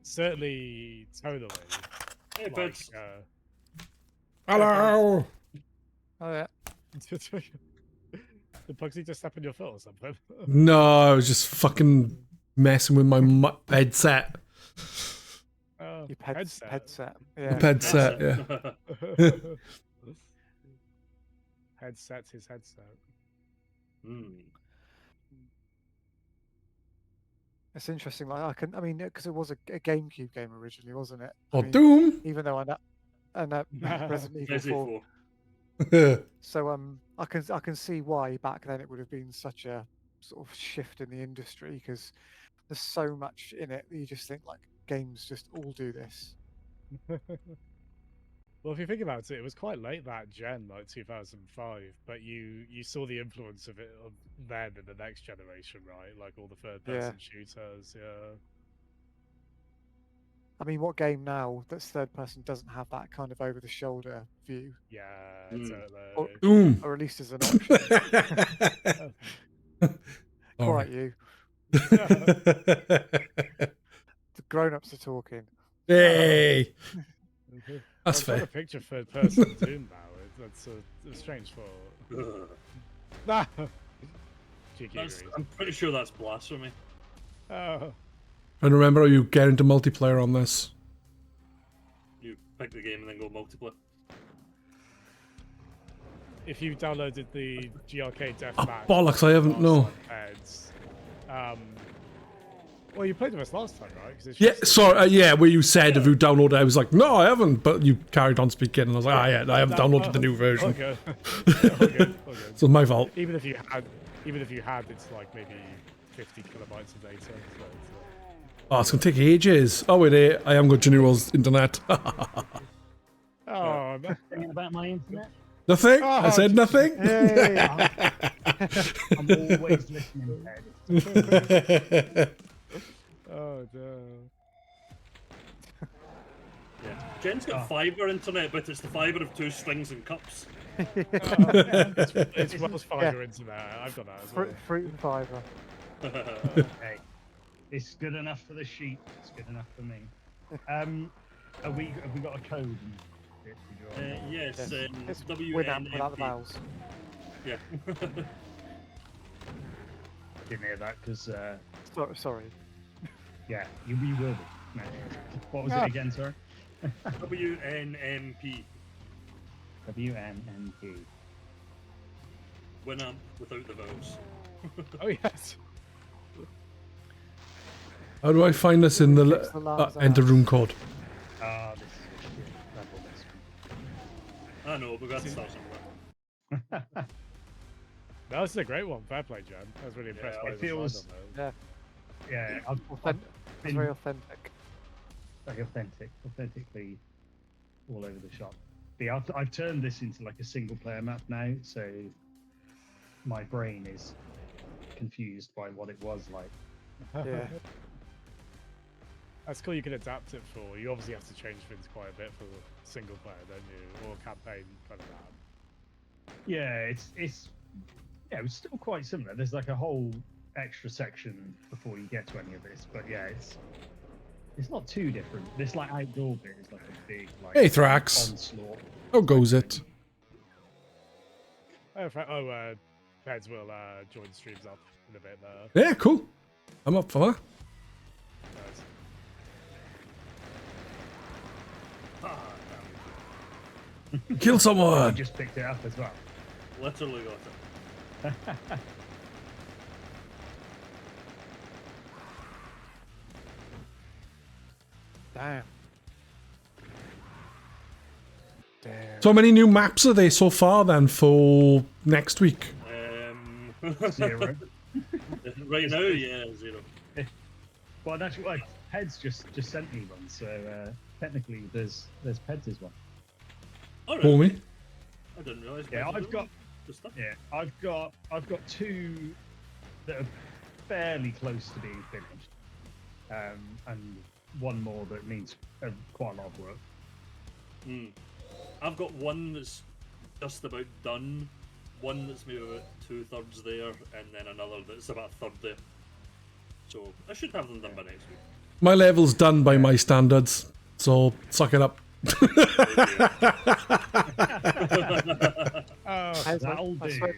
certainly tonally. Hey, Like, Buds. Hello. Oh yeah. Did Pugsy just step on your foot or something? No, I was just fucking messing with my headset. Oh, Your headset. Yeah. Headset, yeah. Headset's his headset. It's interesting. Like I mean, because it was a GameCube game originally, wasn't it? Or I mean, Doom. even though I know Resident Evil 4. So I can see why back then it would have been such a sort of shift in the industry, because there's so much in it that you just think like games just all do this. Well, if you think about it, it was quite late that gen, like 2005. But you saw the influence of it then in the next generation, right? Like all the third-person shooters, yeah. I mean, what game now that's third person doesn't have that kind of over the shoulder view? Yeah, totally. Doom. Or at least as an option. Quite you. The grown-ups are talking. Hey. That's I'm trying fair. to picture third-person Doom now. That's a strange thought. Nah. I'm pretty sure that's blasphemy. Oh. And remember how you get into multiplayer on this. You pick the game and then go multiplayer. If you downloaded the GRcade Deathmatch... Oh, bollocks, I haven't, no. Well, you played with us last time, right? Yeah, sorry, yeah, where you said if you downloaded it, I was like, no, I haven't, but you carried on speaking, and I was like, yeah, I haven't downloaded the new version. Okay. Okay. So it's my fault. Even if you had, it's like maybe 50 kilobytes of data. So Oh, it's gonna take ages. Oh wait, I haven't got General's internet. oh, Thinking about my internet? Nothing? I said nothing? Yay. I'm always listening, Ted. Oh, no. Yeah. Jen's got fibre internet, but it's the fibre of 2 strings and cups. It's Wells Fargo internet. I've got that as well. Fruit and fibre. Hey, it's good enough for the sheep. It's good enough for me. Have we got a code? Yes, It's WNMP. without the vowels. Yeah. Didn't hear that because. Sorry. Yeah, you will be. No. What was it again, sorry? WNMP. WNMP. Winamp without the vowels. Oh, yes. How do I find this in the enter room code? Ah, this is a level this I know, but we got to start somewhere. No, this is a great one. Fair play, Jen. I was really impressed by it the feels- design on it. Yeah, It's very authentic. like authentically all over the shop. Yeah, I've turned this into like a single player map now, so my brain is confused by what it was like. Yeah. That's cool. You can adapt it for. You obviously have to change things quite a bit for single player, don't you? Or campaign kind of that. Yeah, it's still quite similar. There's like a whole extra section before you get to any of this, but yeah, it's not too different. This like outdoor bit is like a big like Hey, Thrax. onslaught. How goes it? Peds will join streams up in a bit there. Yeah, cool. I'm up for that. Nice. Kill I someone! just picked it up as well. Literally got it. Damn. So many new maps are there so far then for next week? 0. Right now, yeah, 0. Well, that's what Peds just sent me one, so technically there's Peds' one. All right. For me? I didn't realise. Yeah, I've got stuff. Yeah, I've got 2 that are fairly close to being finished, and one more that needs quite a lot of work. I've got one that's just about done, one that's maybe about 2/3 there, and then another that's about a third there. So I should have them done by next week. My level's done by my standards, so suck it up. That'll do.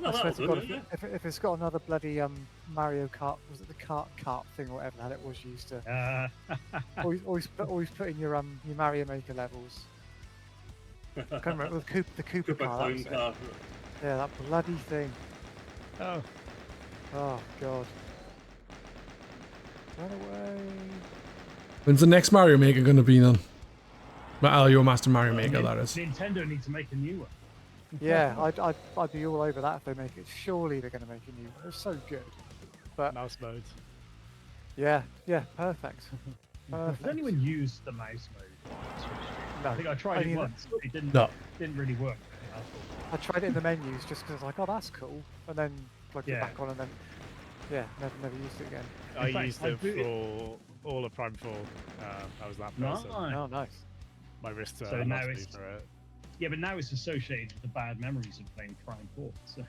No, that'll do, yeah. If it's got another bloody Mario Kart, was it the kart thing or whatever that it was used to? Always put in your Mario Maker levels. I can't remember the Koopa car. That was car. Yeah, that bloody thing. Oh. Oh god. Run away. When's the next Mario Maker going to be then? Your Master Mario Maker, that is. Nintendo needs to make a new one. Yeah, I'd be all over that if they make it. Surely they're going to make a new one. It's so good. But Mouse mode. yeah, perfect. Has anyone used the mouse mode? No, I think I tried it once. It didn't really work. I tried it in the menus just because I was like, oh, that's cool, and then plugged it back on, and then never used it again. I used it for all of Prime 4. I was that person. Oh, nice. My wrist so now for it's it. Yeah, but now it's associated with the bad memories of playing Prime 4. So.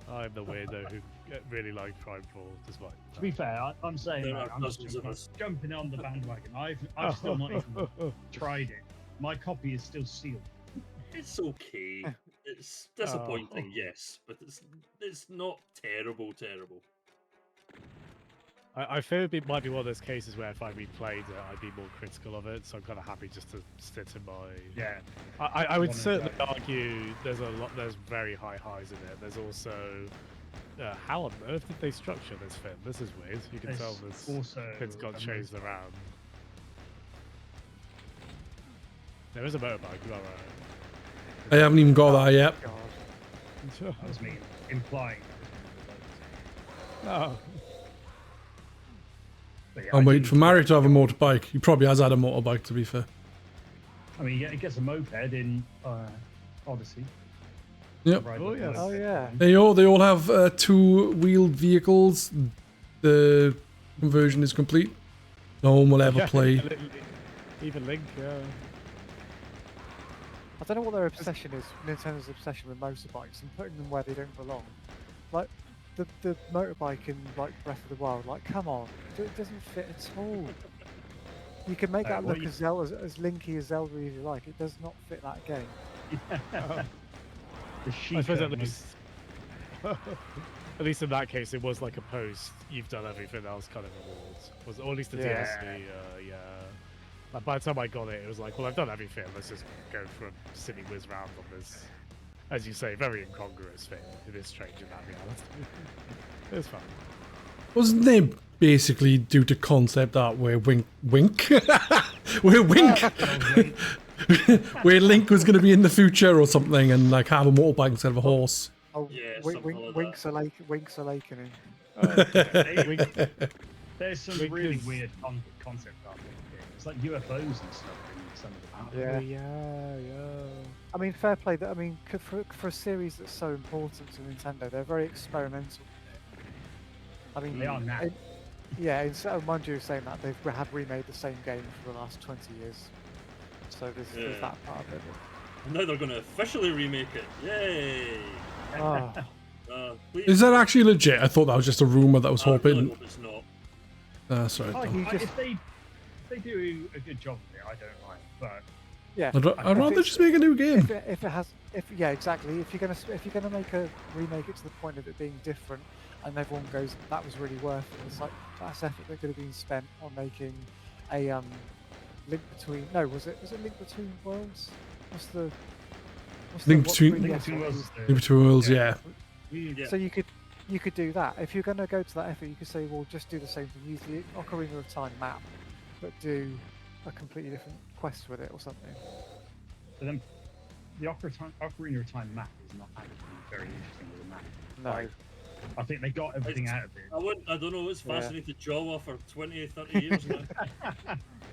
I'm the weirdo who really liked Prime 4, despite. To be fair, I'm saying I'm just jumping on the bandwagon. I've still not even tried it. My copy is still sealed. It's okay. It's disappointing, yes, but it's not terrible. I fear it might be one of those cases where if I replayed it, I'd be more critical of it. So I'm kind of happy just to sit in my. Yeah. I would certainly argue there's very high highs in it. There's also how on earth did they structure this fin? This is weird. You can tell this fin's got changed around. There is a motorbike. You are right. I haven't even got that yet. That was me implying. No. Yeah, I'm waiting for Mario to have a motorbike. He probably has had a motorbike, to be fair. I mean, he gets a moped in Odyssey. Yep. Oh yeah. They all have two-wheeled vehicles. The conversion is complete. No one will ever play. Even Link, yeah. I don't know what their obsession is. Nintendo's obsession with motorbikes and putting them where they don't belong. Like the motorbike in like Breath of the Wild. Like, come on, it doesn't fit at all. You can make that look as linky as Zelda as you like. It does not fit that game. Yeah. I suppose at least in that case, it was like a post. You've done everything else kind of rewards, or at least the DLC. Yeah. Like by the time I got it, it was like, well, I've done everything. Let's just go for a silly whiz round on this, as you say, very incongruous thing. It is strange in that reality. It was fun. Wasn't they basically due to concept art where where Link was going to be in the future or something, and like have a motorbike instead of a horse? Oh, yeah, Winks are Awakening. There's some really weird concept art. It's like UFOs and stuff in some of the battles. Yeah. I mean, fair play. I mean, for a series that's so important to Nintendo, they're very experimental. I mean, they are now. Mind you saying that they have remade the same game for the last 20 years. So there's that part of it. And now they're going to officially remake it. Yay! Is that actually legit? I thought that was just a rumor that was hoping. I really hope it's not. Sorry. If they do a good job with it, I don't mind. But yeah, I'd rather just make a new game. Exactly. If you're gonna remake it to the point of it being different, and everyone goes, that was really worth it. It's like that's effort that could have been spent on making a Link Between. No, was it Link Between Worlds? Link Between Worlds, yeah. So you could do that. If you're going to go to that effort, you could say, well, just do the same thing. Use the Ocarina of Time map, but do a completely different quest with it or something. But then the Ocarina of Time map is not actually very interesting with a map. No. Like, I think they got everything out of it. I don't know. It's fascinating to Jawa for 20, 30 years now.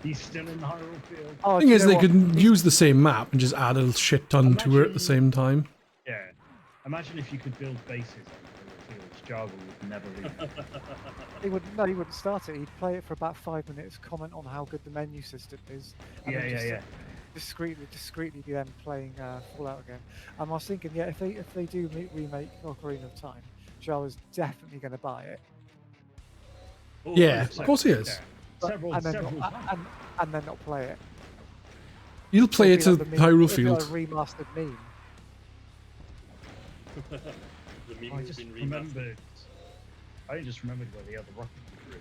He's still in the Hyrule Field. The thing is, they could use the same map and just add a shit ton to it at the same time. Yeah. Imagine if you could build bases on the fields. Java would never leave. He wouldn't start it. He'd play it for about 5 minutes, comment on how good the menu system is. And discreetly be then playing Fallout again. And I was thinking, if they do remake Ocarina of Time, Java's definitely going to buy it. Oh, Yeah, it's of course he is. Yeah. But- Several, and then several not, times. and then not play it. You'll play it to It'd be like the Hyrule it'd be like Field. a remastered meme. the meme I has just been remastered. remembered. I just remembered where the other rocket was,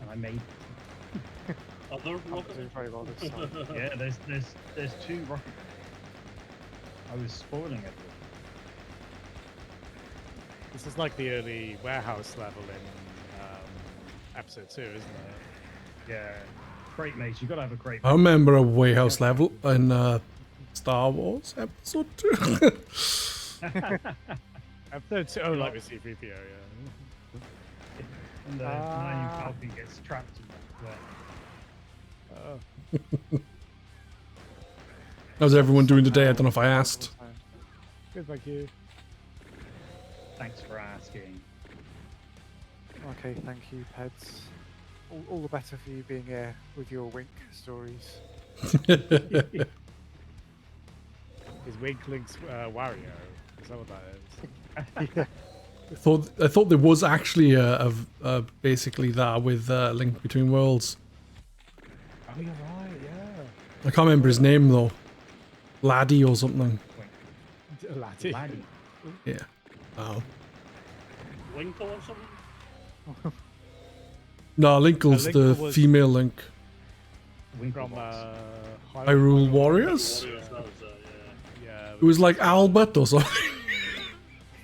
and I made. Other I'm rocket? doing very well this time. Yeah, there's 2 rocket. I was spoiling everything. This is like the early warehouse level in episode 2, isn't it? Yeah, crate maze. You gotta have a crate. I remember a Wayhouse level in Star Wars Episode 2. Episode 2, oh, like with C-3PO, yeah. And the Millennium Falcon gets trapped in that. Oh, How's everyone doing today? I don't know if I asked. good, thank you. Thanks for asking. Okay, thank you, Peds. All the better for you being here with your Wink stories. Is Winklink's Wario? Is that what that is? Yeah. I thought there was actually basically that with Link Between Worlds. Oh, you're right, yeah. I can't remember his name though. Laddie or something. Laddie. Laddie. Yeah. Oh. Winkle or something? No, Linkle's Link the was- female Link. From Hyrule Warriors? Warriors, that was, Yeah. It was like Albert or something.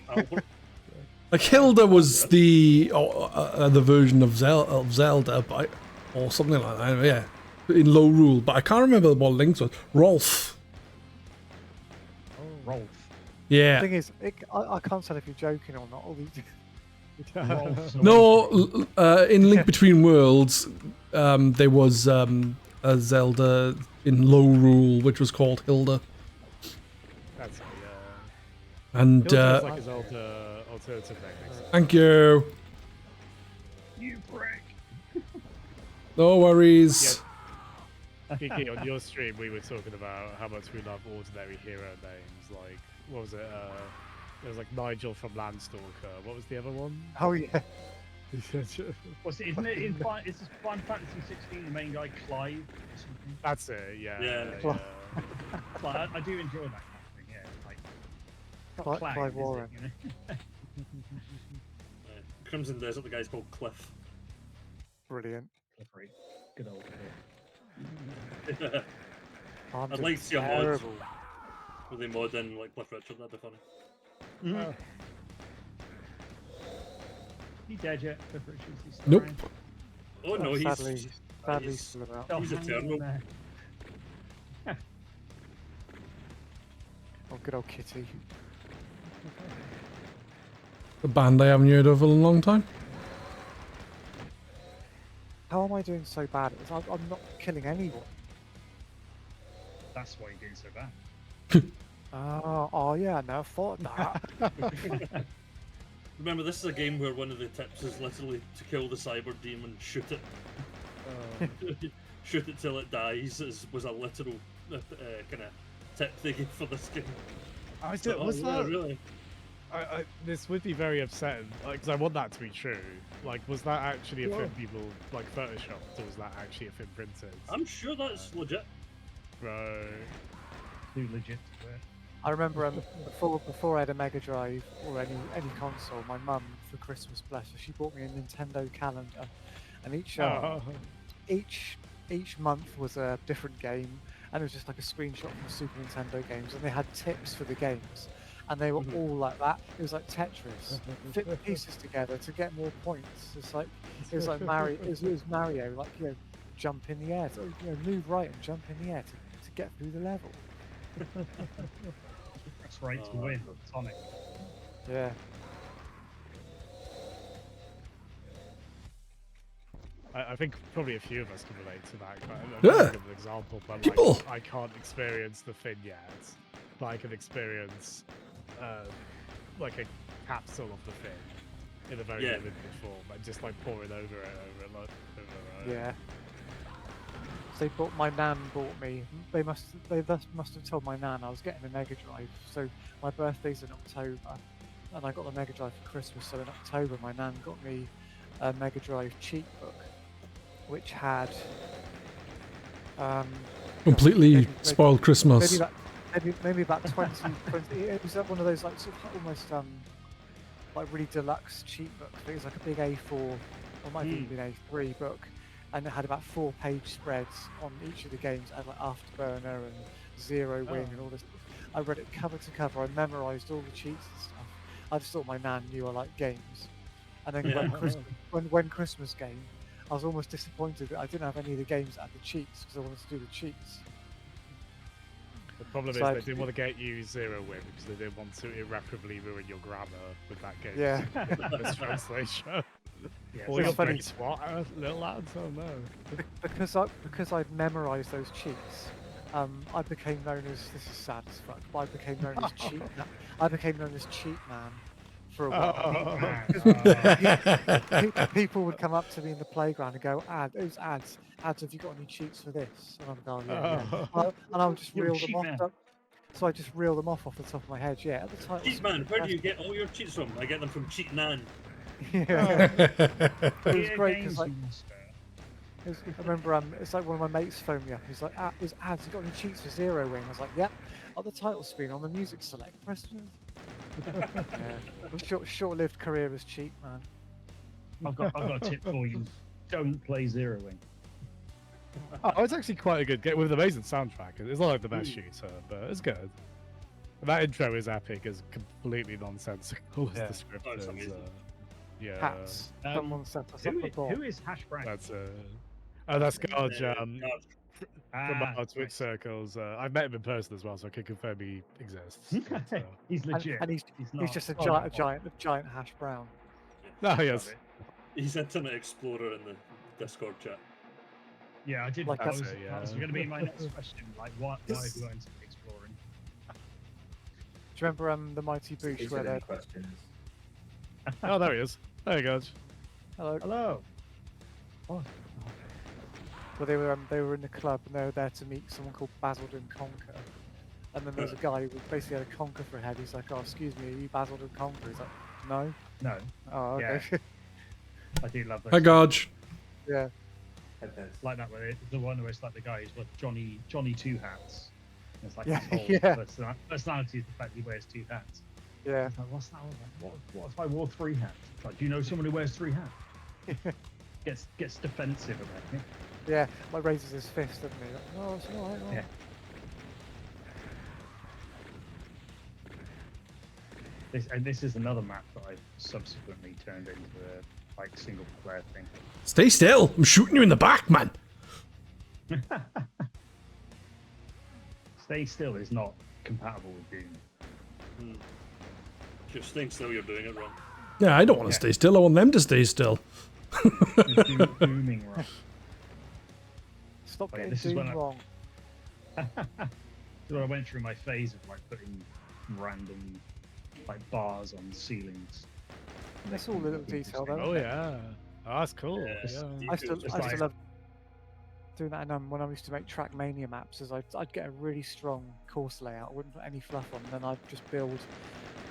Albert. Like Hilda was the version of Zelda, or something like that. Yeah, in low rule. But I can't remember what Link's was. Rolf. Rolf. The Yeah. thing is, I can't tell if you're joking or not. All these, Rolf's No, in Link Between Worlds, there was a Zelda in low rule, which was called Hilda, That's it, and yeah. Like his old alternative name. thank you. You prick. No worries. Kiki, on your stream, we were talking about how much we love ordinary hero names. Like, what was it? There was like Nigel from Landstalker. What was the other one? oh yeah, What's it? Isn't it in is this Final Fantasy 16 the main guy Clive? Or something? That's it. Yeah. Yeah. Like, I do enjoy that kind of thing. Yeah, like not Clive Cloud, is it, Warren. you know? Crimson Desert, the guy's called Cliff. brilliant. Clifford. Good old Cliff. I'm I'd just like to see a mod terrible. where they mod in like Cliff Richard, that'd be funny. Oh, He dead yet? Cliff Richards? He's still Nope. around? Oh no, he's Sadly he's- still about. Still He's hanging eternal. in there. Oh, good old Kitty. A band I haven't heard of in a long time. How am I doing so bad at this? I'm not killing anyone. That's why you're doing so bad. Oh yeah, I never thought of that. Remember, this is a game where one of the tips is literally to kill the cyber demon, shoot it. Shoot it till it dies was a literal kind of tip they gave for this game. I So, did, was yeah, that? really? This would be very upsetting, because I want that to be true. Like, was that actually a film people like photoshopped, or was that actually a film printed? I'm sure that's legit. Right. Too legit to wear. I remember before I had a Mega Drive or any console, my mum for Christmas, bless her, she bought me a Nintendo calendar, and each month was a different game, and it was just like a screenshot from the Super Nintendo games, and they had tips for the games, and they were all like that. It was like Tetris, fit the pieces together to get more points. It's like it was like Mario, it was Mario, like jump in the air, move right and jump in the air to get through the level. That's right to win. Sonic. Yeah. I think probably a few of us can relate to that. I'm Yeah. not give an example, but People. like, I can't experience the fin yet, but I can experience like a capsule of the fin in a very Yeah. limited form, and just like pouring over it. Yeah. So my nan bought me. They must have told my nan I was getting a Mega Drive. So my birthday's in October, and I got the Mega Drive for Christmas. So in October, my nan got me a Mega Drive cheat book, which had Completely maybe spoiled Christmas. maybe about 20. It was one of those like sort of almost like really deluxe cheat books. But it was like a big A4, or might have even been A3 book, and it had about 4-page spreads on each of the games. It had like Afterburner and Zero Wing and all this. I read it cover to cover. I memorized all the cheats and stuff. I just thought my nan knew I liked games. And then when Christmas came, I was almost disappointed that I didn't have any of the games that had the cheats because I wanted to do the cheats. The problem is they didn't want to get you Zero Win because they didn't want to irreparably ruin your grammar with that game. Yeah. Translation. Yeah, Or your brain SWAT, little lads. Oh no. Because I'd memorised those cheats. I became known as, this is sad as fuck, but I became known as Cheat Man. I became known as Cheat Man for a while. People would come up to me in the playground and go, "Those ads, have you got any cheats for this?" And I'm going, "Yeah." And I would just reel them off. So I just reel them off the top of my head. Yeah, at the title. Cheat Man, where do you get all your cheats from? I get them from Cheat Nan. Yeah. It was great because like. I remember it's like one of my mates phoned me up. He's like, "Is ads? You got any cheats for Zero Wing?" I was like, "Yep." On the title screen on the music select. Press. Yeah. Short-lived career as Cheat Man. I've got a tip for you. Don't play Zero Wing. Oh, it's actually quite a good game with an amazing soundtrack. It's not like the best shooter, but it's good. That intro is epic. It's completely nonsensical as the script is. Yeah. Hats. Someone set us up before. Who is Hash Brown? That's Garge from our Twitch circles. I've met him in person as well, so I can confirm he exists. But, he's legit. And he's just a giant hash brown. Oh yes. He's Internet Explorer in the Discord chat. Yeah, I did. Like that was going to be my next question. Like, why are you going to be exploring? Do you remember the Mighty Boosh where they're... questions? Oh, there he is. There you go. Hello. Hello. Oh. Well, they were in the club and they were there to meet someone called Basildon Conker. And then there's a guy who basically had a conker for a head. He's like, "Oh, excuse me, are you Basildon Conker?" He's like, "No." No. Oh, okay. Yeah. I do love that. Hi, Garge. Yeah. Like that one. The one where it's like the guy who's got Johnny Two Hats. And it's like Yeah, his whole personality is the fact he wears 2 hats. Yeah. It's like, what's that all about? What if I wore 3 hats? It's like, do you know someone who wears 3 hats? Gets defensive about it. Yeah, like raises his fist, doesn't he? Like, "Oh, it's all right." Yeah. This is another map that I've subsequently turned into a single player thing. Stay still. I'm shooting you in the back, man. Stay still is not compatible with Doom. Just think still, you're doing it wrong. Yeah, I don't want to stay still. I want them to stay still. Dooming wrong. Stop getting this is Doom wrong. So I went through my phase of putting random bars on ceilings. That's all a little detail though. Oh yeah. Oh, that's cool. Yes. Yeah. I still love doing that. And when I used to make Trackmania maps, I'd get a really strong course layout. I wouldn't put any fluff on, and then I'd just build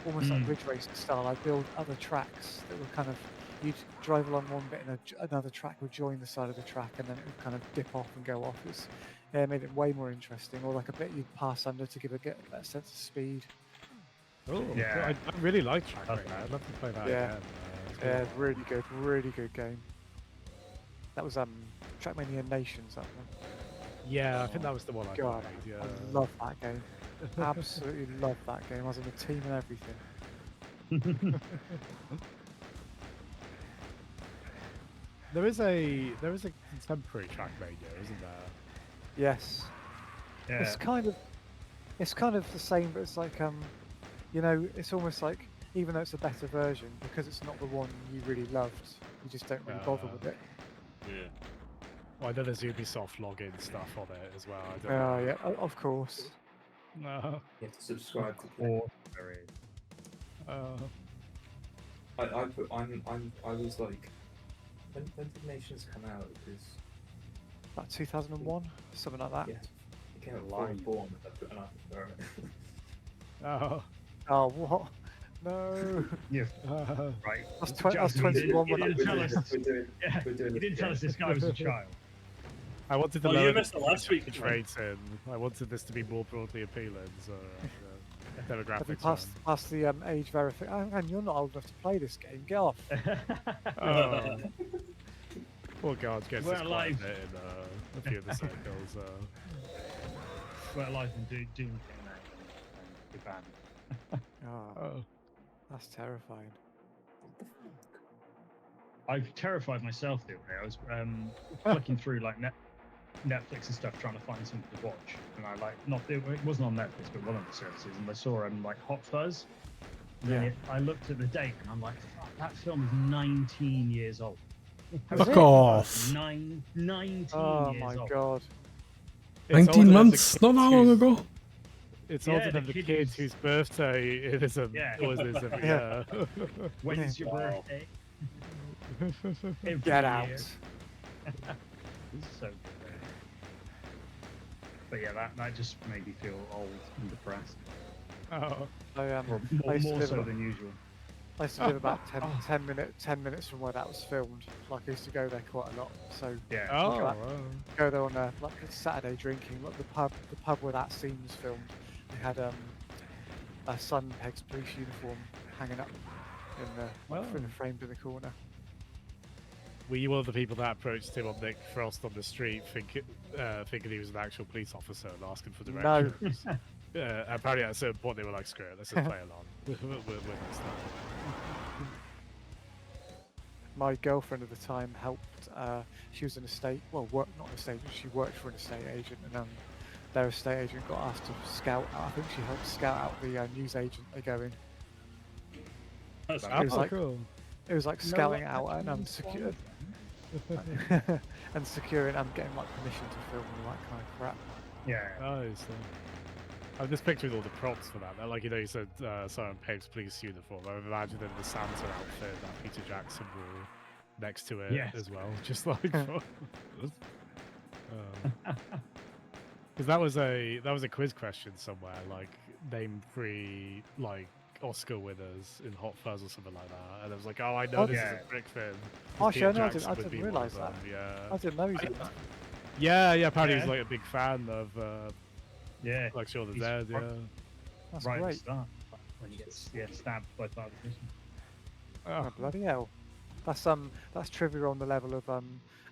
almost like Ridge Racing style. I'd build other tracks that were kind of, you'd drive along one bit and another track would join the side of the track, and then it would kind of dip off and go off. It made it way more interesting. Or like a bit you'd pass under to get a better sense of speed. Oh, Yeah. I really like Trackmania. I'd love to play that again. Yeah, really good game. That was Trackmania Nations, that one. Yeah, I think that was the one I God, played. Yeah. I love that game. Absolutely love that game. I was in a team and everything. There is a contemporary Trackmania, isn't there? Yes. Yeah. It's kind of the same, but it's like it's almost like, even though it's a better version, because it's not the one you really loved, you just don't really bother with it. Yeah. Well, I know there's Ubisoft login stuff on it as well. I don't know. Yeah, of course. No. You have to subscribe to I was like, when did Nations come out? It was About 2001, something like that. yeah, it came out before I was born, and I prefer it. Oh. Oh, what? No. Yeah. Right. That's Jazz, you 21 didn't- when you didn't tell us. We're doing You it didn't tell again. us this guy was a child. I wanted to Oh, you lower missed it last week, the right? rating. I wanted this to be more broadly appealing, so Have you demographics. passed the age verification? And you're not old enough to play this game. Get off. Oh, poor God gets We're this quite a alive. bit in a few of the circles. We're alive and Doom came out and be banned. Oh, that's terrifying. I've terrified myself the other day. I was flicking through like Netflix and stuff, trying to find something to watch, and I it wasn't on Netflix, but one of the services, and I saw like Hot Fuzz. And then I looked at the date, and I'm like, fuck, that film is 19 years old. Fuck off. 19 Oh years my old. God. 19 months? Not that long ago. It's Yeah, older the than the kid kid was- whose birthday it is every Yeah. year. When's your Wow. birthday? Every Get year. out. It's so good. But yeah, that just made me feel old and depressed. Oh, I, Or I used to more live so about- than usual. I used to live about 10 minutes from where that was filmed. Like I used to go there quite a lot. So Yeah. oh, that- wow. go there on like a Saturday drinking. Like the pub where that scene was filmed. They had a Sun Pegs police uniform hanging up in the framed in the corner. Were you one of the people that approached him on Nick Frost on the street, thinking he was an actual police officer and asking for No. directions? Apparently, at a certain point, they were like, "Screw it, let's just play along." we're next time. My girlfriend at the time helped. She was an estate, well, not an estate, but she worked for an estate agent, and their estate agent got asked to scout out. I think she helped scout out the news agent they go in. That's It was like- cool. It was like scouting out and secured and securing and getting like permission to film and all that kind of crap. Yeah. Nice. I'm just picturing all the props for that. Like, you said Simon Pegg's police uniform. I'm imagining the Santa outfit that Peter Jackson wore next to it Yes. as well. Just like, because that was a quiz question somewhere. Like, name 3 like Oscar winners in Hot Fuzz or something like that. And I was like, oh, I know Oh, this yeah. is a brick film. Oh, Peter actually, I Jackson would didn't be one of realise that. them, Yeah. I didn't know he was in that. Yeah. Apparently, he's Yeah. like a big fan of Yeah. like Shaun of the He's Dead. right- Yeah. That's Right at the great. start, when he gets stabbed by Father Christmas. Oh, bloody hell. That's trivia on the level of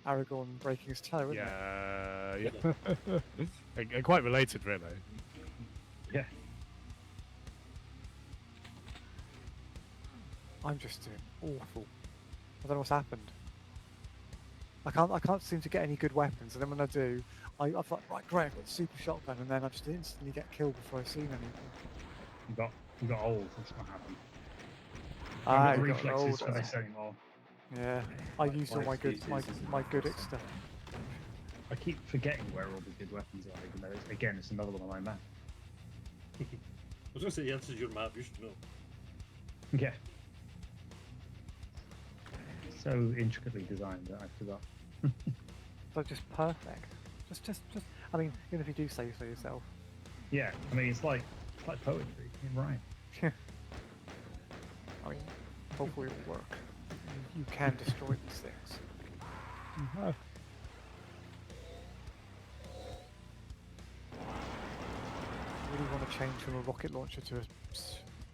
Aragorn breaking his toe, isn't it? Yeah. And quite related, really. Yeah. I'm just doing awful. I don't know what's happened. I can't seem to get any good weapons, and then when I do, I've like, right, great, I've got the super shotgun, and then I just instantly get killed before I've seen anything. You got old. That's what happened. I I've got got reflexes for older. this anymore. Yeah, I used all my good my good stuff. I keep forgetting where all the good weapons are, even though it's another one on my map. I was going to say, the answer is your map. You should know. Yeah. So intricately designed that I forgot. So just perfect. Just. I mean, even if you do say so yourself. Yeah, I mean it's like poetry. You're right. I mean, hopefully it'll work. You can destroy these things. I really want to change from a rocket launcher to a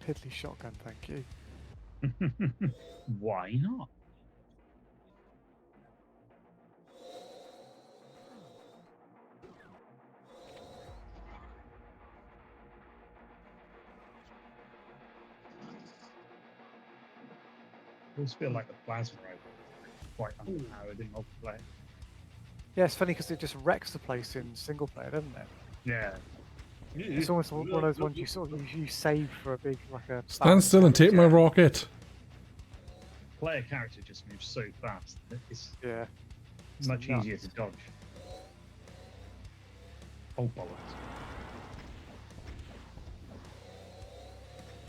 piddly shotgun, thank you. Why not? I always feel like the plasma rifle is quite underpowered in multiplayer. Yeah, it's funny because it just wrecks the place in single player, doesn't it? Yeah. It's almost one of those ones you sort of you save for a big like a. Stand still and take my rocket. Player character just moves so fast that it's Yeah. much nuts. easier to dodge. Oh bollocks.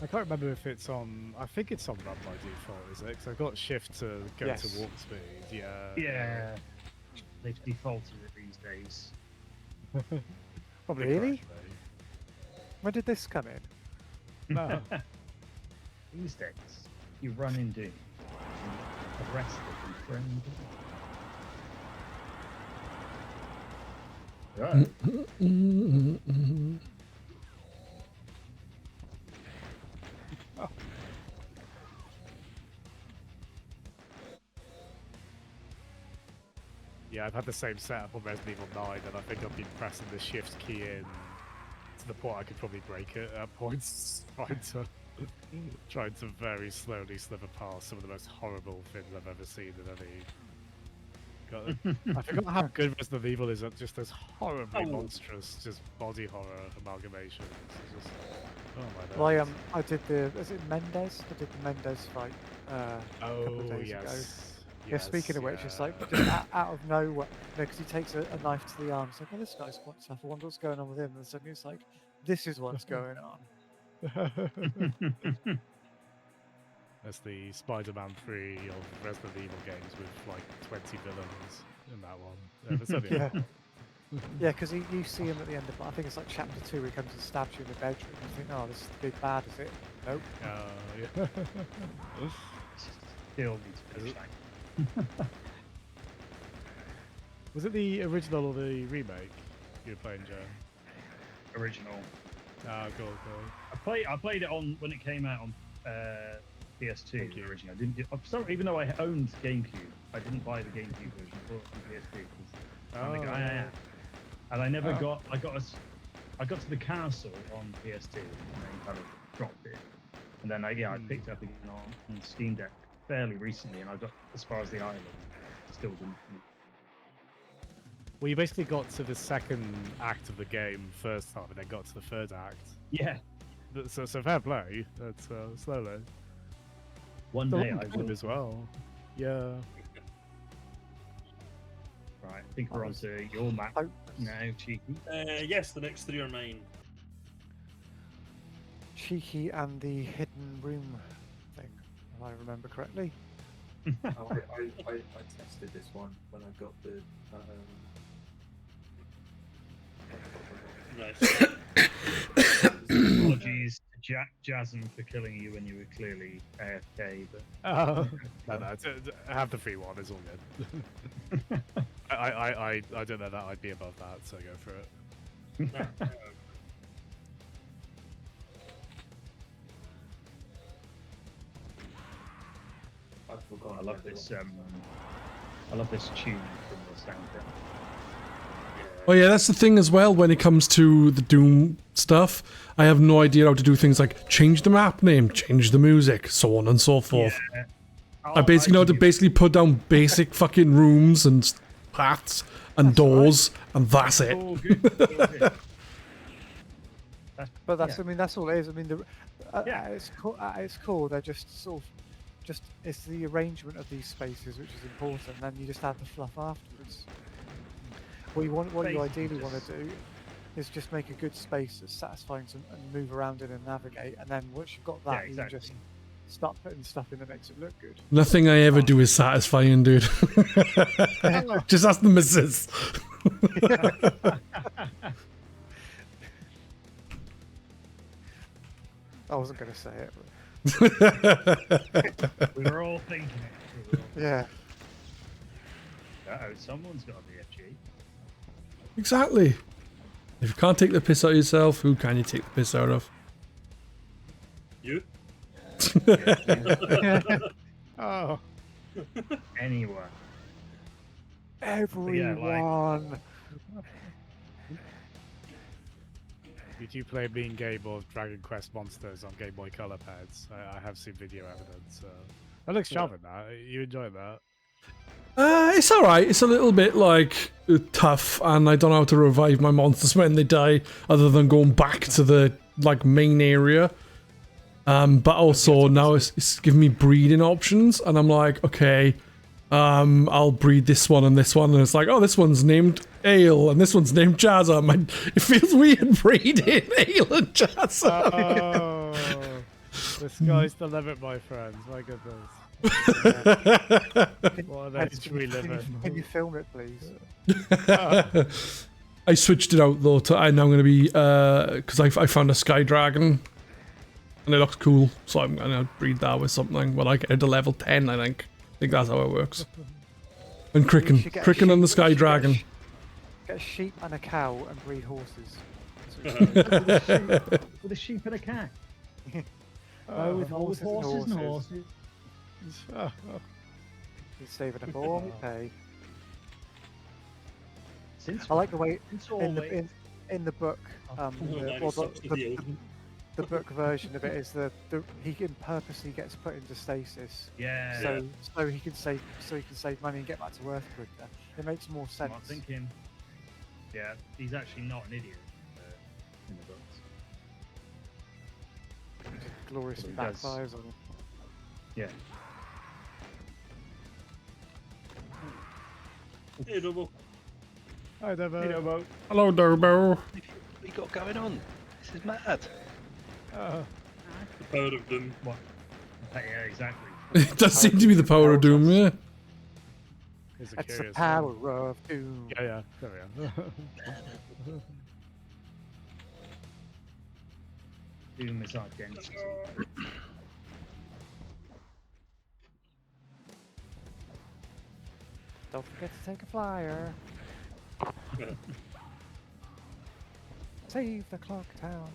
I can't remember if it's on. I think it's on run by default, is it? Because I've got shift to go Yes. to warp speed. Yeah. Yeah. They've defaulted it these days. Probably Really? correctly. When did this come in? No. These days, you run in Doom, arrested and friend. Right. Yeah, I've had the same setup on Resident Evil 9, and I think I've been pressing the shift key in to the point I could probably break it at points, trying to very slowly sliver past some of the most horrible things I've ever seen in any. I forgot how good Resident Evil is at just those horribly monstrous, just body horror amalgamations. It's just, oh my god. Well, I did is it Mendez? I did the Mendez fight a couple of days ago. Yeah, speaking of which, it's like just out of nowhere, because he takes a knife to the arm. It's like, oh, this guy's quite tough. I wonder what's going on with him. And suddenly it's like, this is what's going on. That's the Spider-Man 3 of Resident Evil games with like 20 villains in that one. That's only Yeah. Yeah, because you see him at the end of, I think it's like chapter 2, where he comes and stabs you in the bedroom. And you think, oh, this is the big bad, is it? Nope. Yeah. Still needs to be Was it the original or the remake you were playing, Joe? Original. Ah, cool. I played it on when it came out on PS2. The original. I didn't. Even though I owned GameCube, I didn't buy the GameCube version. I bought it on PS2. And I never got. I got to the castle on PS2 and then kind of dropped it. And then I picked it up again on Steam Deck fairly recently, and I got as far as the island. Still didn't. Well, you basically got to the second act of the game first time, and then got to the third act. Yeah. So fair play. That's slowly. One day I will as well. Yeah. Right. I think we're on to your map now, Cheeky. Yes, the next 3 are mine. Cheeky and the hidden room thing, if I remember correctly. I tested this one when I got the. Nice. Apologies to Jasmine for killing you when you were clearly AFK, but No, have the free one. It's all good. I don't know that I'd be above that, so go for it. I love this. I love this tune from the soundtrack. Oh yeah, that's the thing as well when it comes to the Doom stuff. I have no idea how to do things like change the map name, change the music, so on and so forth. Yeah. I basically know how to basically put down basic fucking rooms and paths and doors, and that's it. But that's, I mean, that's all it is. I mean, it's cool. They're just sort of, it's the arrangement of these spaces which is important. And then you just add the fluff afterwards. What you ideally want to do is just make a good space that's satisfying to and move around in and navigate. And then once you've got that, you just start putting stuff in that makes it look good. Nothing I ever do is satisfying, dude. Just ask the missus. I wasn't going to say it. But... we were all thinking it. Yeah. Uh-oh, someone's got a BFG. Exactly. If you can't take the piss out of yourself, who can you take the piss out of? You? Oh. Anyone. Everyone. Did you play Mean Game or Dragon Quest Monsters on Game Boy Color pads? I have seen video evidence. That looks charming. That you enjoy that? It's alright. It's a little bit like tough, and I don't know how to revive my monsters when they die, other than going back to the main area. But also now it's giving me breeding options, and I'm like, okay, I'll breed this one, and it's like, oh, this one's named Ale, and this one's named Jazza. It feels weird breeding Ale and Jazza. Oh, the sky's the limit, my friends. My goodness. What an tree limit. Can you film it, please? I switched it out though. I'm now going to be because I found a sky dragon. And it looks cool, so I'm gonna breed that with something when I get to level 10, I think. I think that's how it works. And Cricken. should get a Cricken and the sheep- Sky you should Dragon. Get a sheep and a cow and breed horses. With a sheep and a cat. No, with Oh, with horses and horses. He's saving up all we pay. Since I like the way since in always. the book, Oh, well, sucks to the old one. the book version of it is the he can purposely gets put into stasis, Yeah. so he can save money and get back to Earth quicker. It makes more sense. I'm thinking. Yeah, he's actually not an idiot in the books. Gloriously It does. backfires on him. Yeah. Hey, Double. I never. Hello, Durbo. What you got going on? This is mad. The power of doom. What? Yeah, exactly. It does seem to be the power of Doom, yeah. It's a That's the curious power one. of doom. Yeah, there we are. Doom is identity. Don't forget to take a flyer. Save the clock town.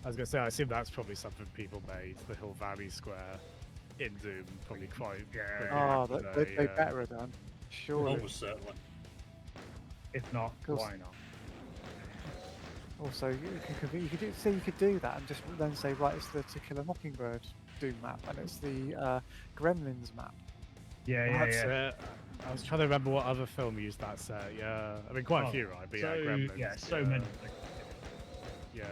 I was gonna say, I assume that's probably something people made, the Hill Valley Square in Doom, probably quite. Yeah. Oh, back in the they day, yeah. better have done. Surely. Almost certainly. If not, Course. why not? Also, you could do that and just then say, right, it's the To Kill a Mockingbird Doom map, and it's the Gremlins map. Yeah, That's yeah. it. I was trying to remember what other film used that set. Yeah, I mean quite a Oh, few, right? But so, yeah, Gremlins. yeah, so many. Like, Yeah.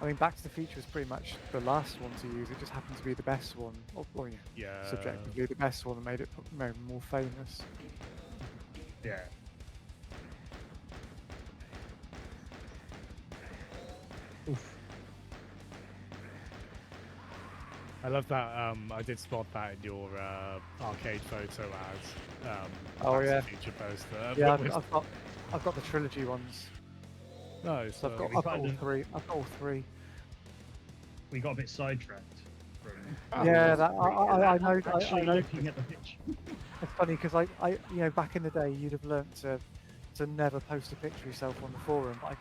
I mean, Back to the Future was pretty much the last one to use. It just happened to be the best one, or yeah, Yeah. subjectively the best one, that made it more famous. yeah. Oof. I love that. I did spot that in your arcade photo ad. Oh, Back to yeah. the Future poster. Yeah, With- I've got the trilogy ones. Nice. So I've got, we I've got kind all of- three. I've got all three. We got a bit sidetracked. Yeah, that I know. Actually I know. looking at the picture. It's funny because you know, back in the day, you'd have learnt to never post a picture of yourself on the forum. But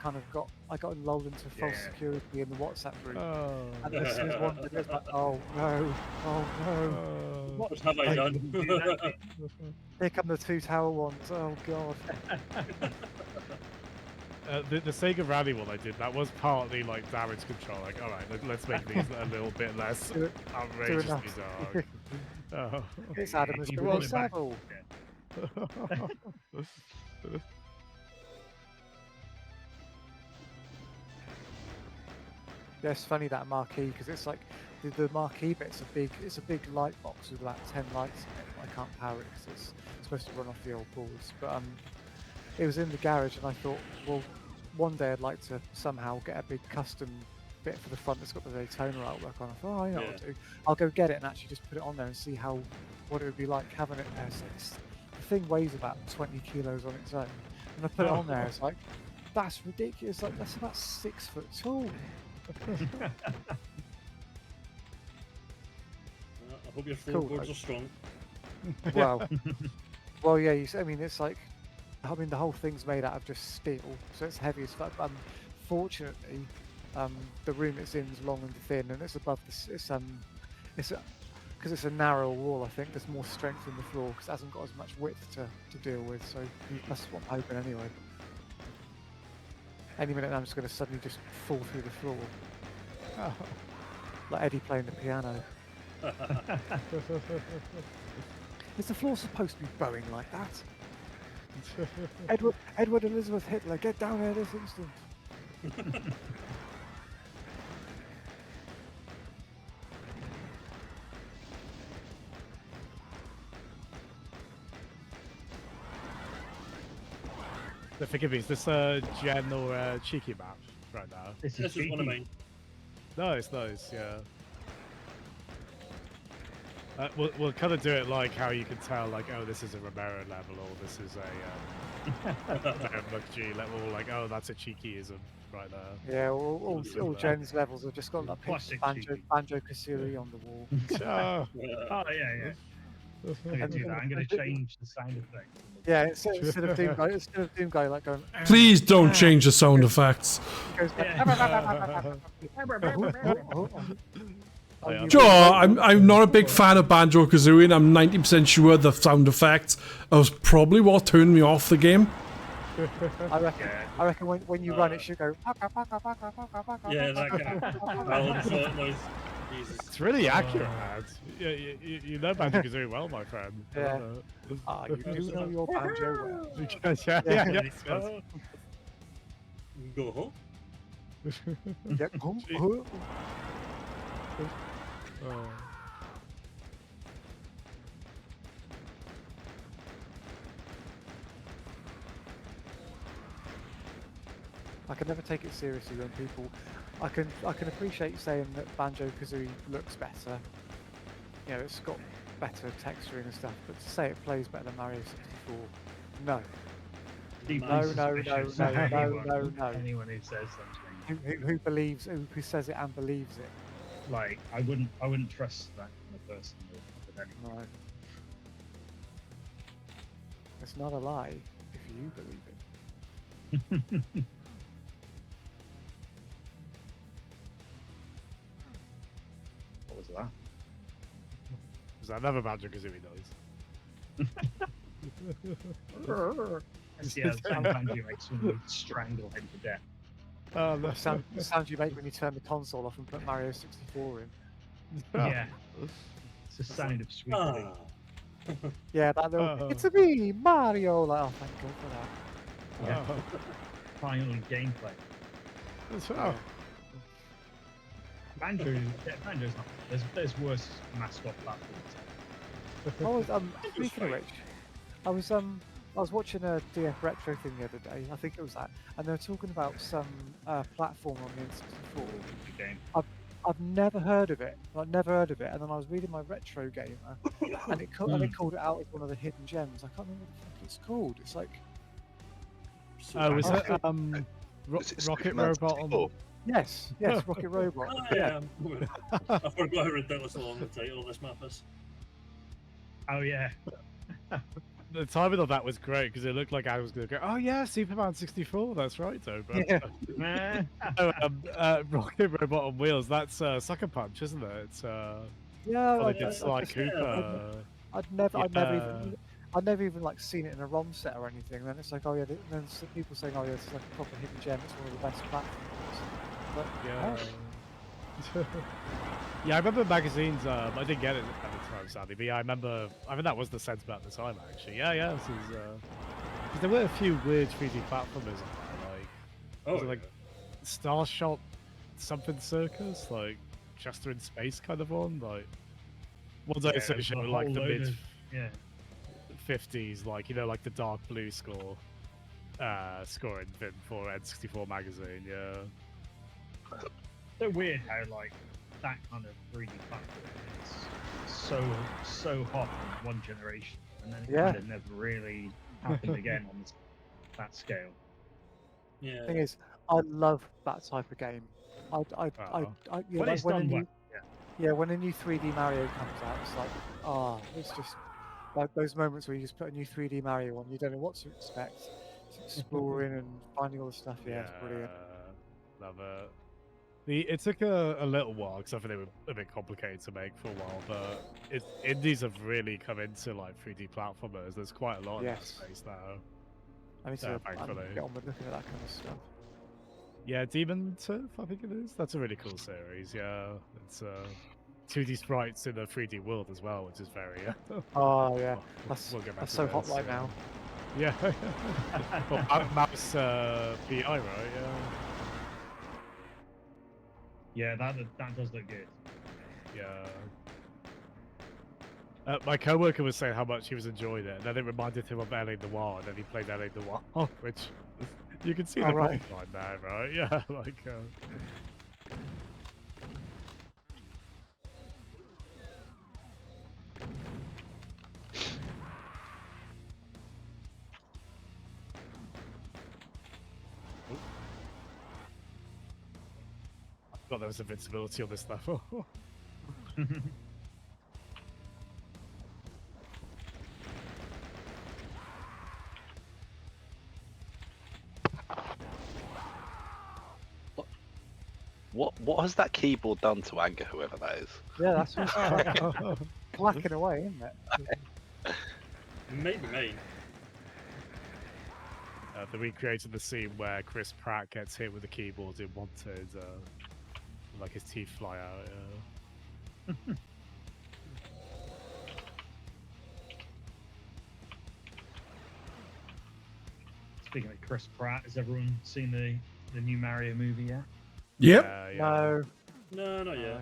I got enrolled into false Yeah. security in the WhatsApp group. Oh. And as soon as one did, it's like, oh no, oh no. What have I done? Here come the two tower ones. Oh god. The Sega Rally one I did, that was partly like damage control. Like, all right, let's make these a little bit less Do it- outrageously enough. dark. Oh. It's Adam as You Billy brought it back. Savile. Yeah, it's funny that marquee because it's like the marquee bit's it's a big light box with about 10 lights in it. I can't power it because it's supposed to run off the old boards. But it was in the garage and I thought, well, one day I'd like to somehow get a big custom bit for the front that's got the Daytona artwork on. I thought, oh, you know what I'll do. I'll go get it and actually just put it on there and see what it would be like having it there. So the thing weighs about 20 kilos on its own. And I put it on there, it's like, that's ridiculous. Like, that's about 6 foot tall. I hope your Cool, floorboards like- are strong. Well, well, yeah. I mean, it's like, I mean, the whole thing's made out of just steel, so it's heavy as fuck. But fortunately, the room it's in is long and thin, and it's above the. Because it's a narrow wall. I think there's more strength in the floor because it hasn't got as much width to deal with. So that's what I'm hoping anyway. Any minute now, I'm just going to suddenly just fall through the floor, like Eddie playing the piano. Is the floor supposed to be bowing like that? Edward Elizabeth Hitler, get down here this instant. So forgive me, is this a Gen or a cheeky map right now? This This is one of mine. Nice, yeah. We'll kind of do it like how you can tell, like, oh, this is a Romero level, or this is a Mukji level, like, oh, that's a cheekyism. right there. Yeah, all Jen's levels have just got that picture Classic of Banjo Kazooie on the wall. Ah. Oh yeah. I'm gonna do that. I'm gonna change the sound effect. Yeah, instead of Doom Guy like going. Please don't change the sound effects. He goes like, Joe, I'm not a big fan of Banjo Kazooie, and I'm 90% sure the sound effects was probably what turned me off the game. I reckon when you run, it should go. Yeah, that guy. Balance noise. Jesus. It's really accurate, man. Yeah, you know Banjo Kazooie well, my friend. Yeah. You do know your banjo well. Yeah. Go. Yeah. Oh. I can never take it seriously when people. I can appreciate saying that Banjo Kazooie looks better. You know, it's got better texturing and stuff, but to say it plays better than Mario 64, no. No. Anyone who says something. Who believes? Who says it and believes it? Like I wouldn't trust that kind of person with anyone. Right. It's not a lie if you believe it. What was that? Was that another Banjo Kazooie noise? Yeah, sometimes you make someone strangle him to death. The sound you make when you turn the console off and put Mario 64 in. Yeah. It's the sound of sweet relief. Yeah, that little. It's a me, Mario. Like, oh, thank God for that. Yeah. Finally, gameplay. Oh. Banjo's not. There's worse mascot platforms. Speaking of which, I was watching a DF Retro thing the other day. I think it was that, and they were talking about some platform on the N64. Game. I've never heard of it. I've never heard of it. And then I was reading my Retro Gamer, and it called it out as one of the hidden gems. I can't remember what the fuck it's called. It's like. Was it Rocket Robot on? Yes, Rocket Robot. Oh, yeah. I forgot how ridiculously long the title of this map is. Oh yeah. The timing of that was great because it looked like I was going to go, oh yeah, Superman 64, that's right, though. But Rocket Robot on Wheels, that's Sucker Punch, isn't it? It's like Cooper. I'd never even like seen it in a ROM set or anything. And then it's like, oh yeah, then some people saying, oh yeah, it's like a proper hidden gem. It's one of the best platforms. But, yeah. Yeah, I remember magazines. I didn't get it at the time, sadly, but yeah, I think that was the sentiment at the time, actually. Yeah. This is, 'cause there were a few weird 3D platformers on there, like Starshot something circus, like Chester in Space kind of one, like ones I associate with like the mid 50s, like like the dark blue scoring bin for N64 magazine. Yeah. So weird how like that kind of 3D platform is so hot in one generation, and then it kind of never really happened again on that scale. Yeah. The thing is, I love that type of game. When a new 3D Mario comes out, it's like, it's just like those moments where you just put a new 3D Mario on, you don't know what to expect. It's exploring and finding all the stuff. Yeah, it's brilliant. Love it. It took a little while because I think they were a bit complicated to make for a while, but indies have really come into like 3D platformers. There's quite a lot in that space now. I need to get on with looking at that kind of stuff. Yeah, Demon Turf, I think it is. That's a really cool series. Yeah, it's 2D sprites in a 3D world as well, which is very. Oh yeah, that's so hot right now. Yeah. Well, Mouse PI, right? Yeah. Yeah, that does look good. Yeah. My coworker was saying how much he was enjoying it, and then it reminded him of LA Noire, and then he played LA Noire, which you can see the line there, right? Yeah, like. forgot there was invincibility on this level. What has that keyboard done to anger whoever that is? Yeah, that's what's clacking away, isn't it? Maybe mine. They recreated the scene where Chris Pratt gets hit with the keyboard in Wanted, like his teeth fly out. Speaking of Chris Pratt, has everyone seen the new Mario movie yet? Yep. No, No, not yet.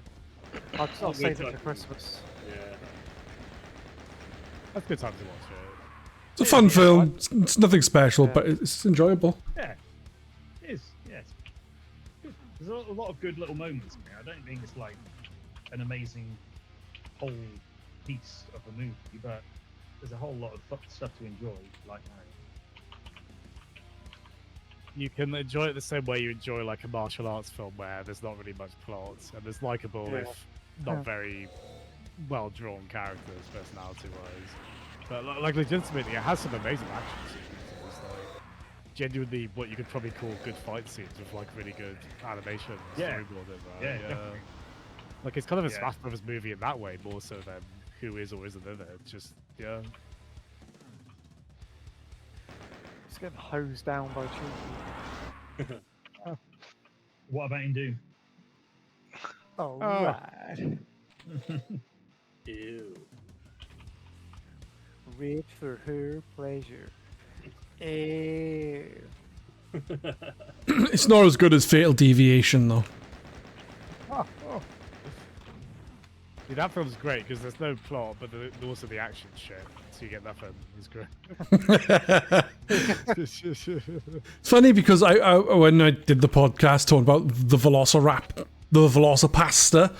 I'll save it for Christmas. Yeah. That's a good time to watch it. It's a fun film. It's nothing special, but it's enjoyable. Yeah, it is. Yes. Good. There's a lot of good little moments in there. I don't think it's like an amazing whole piece of a movie, but there's a whole lot of stuff to enjoy, like Mario. You can enjoy it the same way you enjoy like a martial arts film where there's not really much plot and there's likable if not very well drawn characters personality wise. But like legitimately, it has some amazing action scenes. It's like genuinely what you could probably call good fight scenes with like really good animation and storyboard in there. Yeah. Like it's kind of a Smash Brothers movie in that way, more so than who is or isn't in it. Just It's getting hosed down by children. What about in Doom? Oh, right. Ew. Read for her pleasure. Ew. It's not as good as Fatal Deviation, though. See, that film's great because there's no plot, but also the action shit. So you get nothing. It's great. It's funny because I when I did the podcast talking about the Velocipasta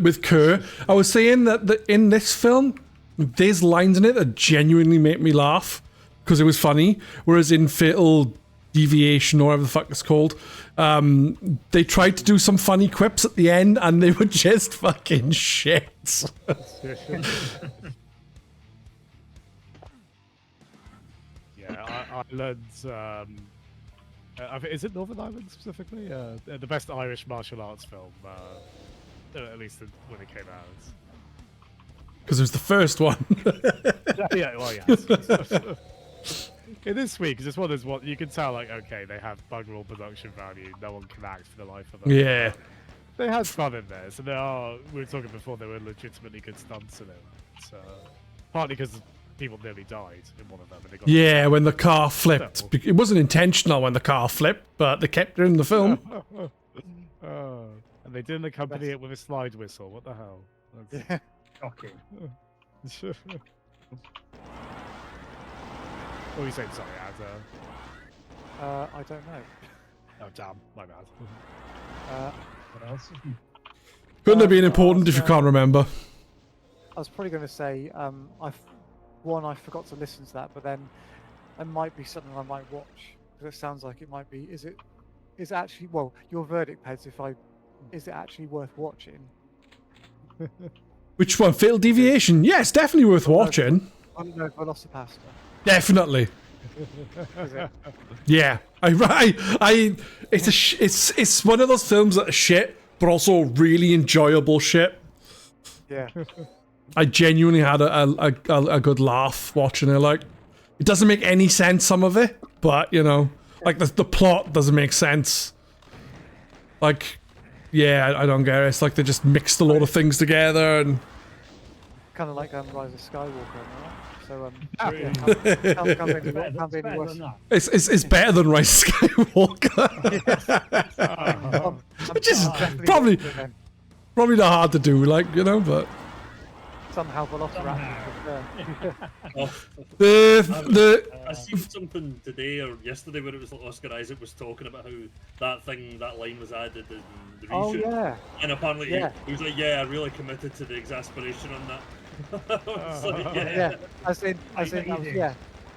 with Kerr, I was saying that in this film, there's lines in it that genuinely make me laugh because it was funny, whereas in Fatal Deviation or whatever the fuck it's called, they tried to do some funny quips at the end and they were just fucking shit. Ireland. Is it Northern Ireland specifically? The best Irish martial arts film, at least when it came out. Because it was the first one. Yeah, well, yeah. It is sweet because it's one of those you can tell, like, okay, they have bugger all production value. No one can act for the life of them. Yeah. They had fun in there, so we were talking before, there were legitimately good stunts in it. So, partly because people nearly died in one of them. And they got when the car flipped. It wasn't intentional when the car flipped, but they kept it in the film. And they didn't accompany it with a slide whistle. What the hell? Yeah. Okay. What were you saying? Sorry, I don't know. Oh, damn. My bad. What else? Couldn't have been important if you can't remember. I was probably going to say, I forgot to listen to that, but then it might be something I might watch because it sounds like it might be. Is it actually? Well, your verdict, Pez. Is it actually worth watching? Which one? Fatal Deviation? Yes, definitely worth watching. I don't know, Velocipasta. Definitely. Is it? Yeah. It's one of those films that are shit, but also really enjoyable shit. Yeah. I genuinely had a good laugh watching it. Like, it doesn't make any sense, some of it, but like the plot doesn't make sense. Like, yeah, I don't get it. It's like they just mixed a lot of things together and. Kind of like Rise of Skywalker, right? So can't be any worse. It's better than Rise of Skywalker. Which is probably not hard to do, like, but. Somehow Velociraptor. I seen something today or yesterday where it was like Oscar Isaac was talking about how that line was added in the reshoot. Oh yeah. And apparently he was like, yeah, I really committed to the exasperation on that. Yeah. As in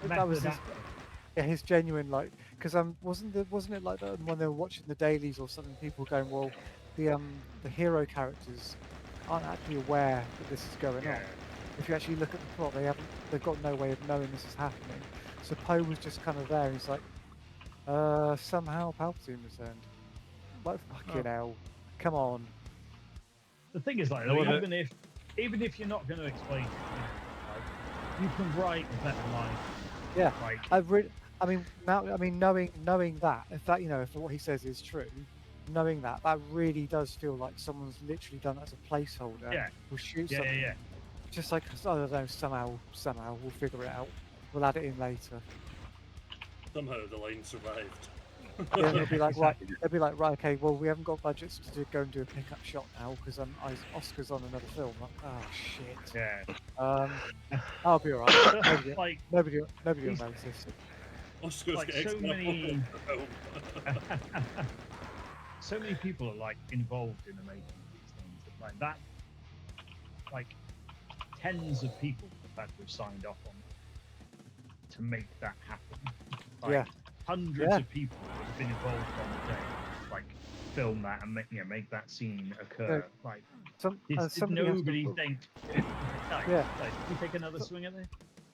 that was his genuine, like, because wasn't it like that when they were watching the dailies or something, people going, well, the hero characters aren't actually aware that this is going on. If you actually look at the plot, they've got no way of knowing this is happening. So Poe was just kind of there. He's like, somehow Palpatine returned. Like fucking hell, come on. The thing is, like, even if you're not going to explain it, you can write a better line. Yeah, Like, knowing that, if what he says is true, knowing that really does feel like someone's literally done that as a placeholder. Yeah. We'll shoot something. Yeah. Just like, I don't know, somehow we'll figure it out. We'll add it in later. Somehow the line survived. Yeah, they'll be like, right. They'll be like, right, okay. Well, we haven't got budgets to go and do a pickup shot now because Oscar's on another film. Like, oh shit. Yeah. I'll be alright. Nobody will He's- notice. Oscar's Like, got so extra many- film. So many people are like involved in the making of these things. Like that, like tens of people have had to have signed off on to make that happen. Like, Yeah. Hundreds of people have been involved on the day, like film that and make that scene occur. Like, did nobody think? Yeah. Like, we take another swing at this.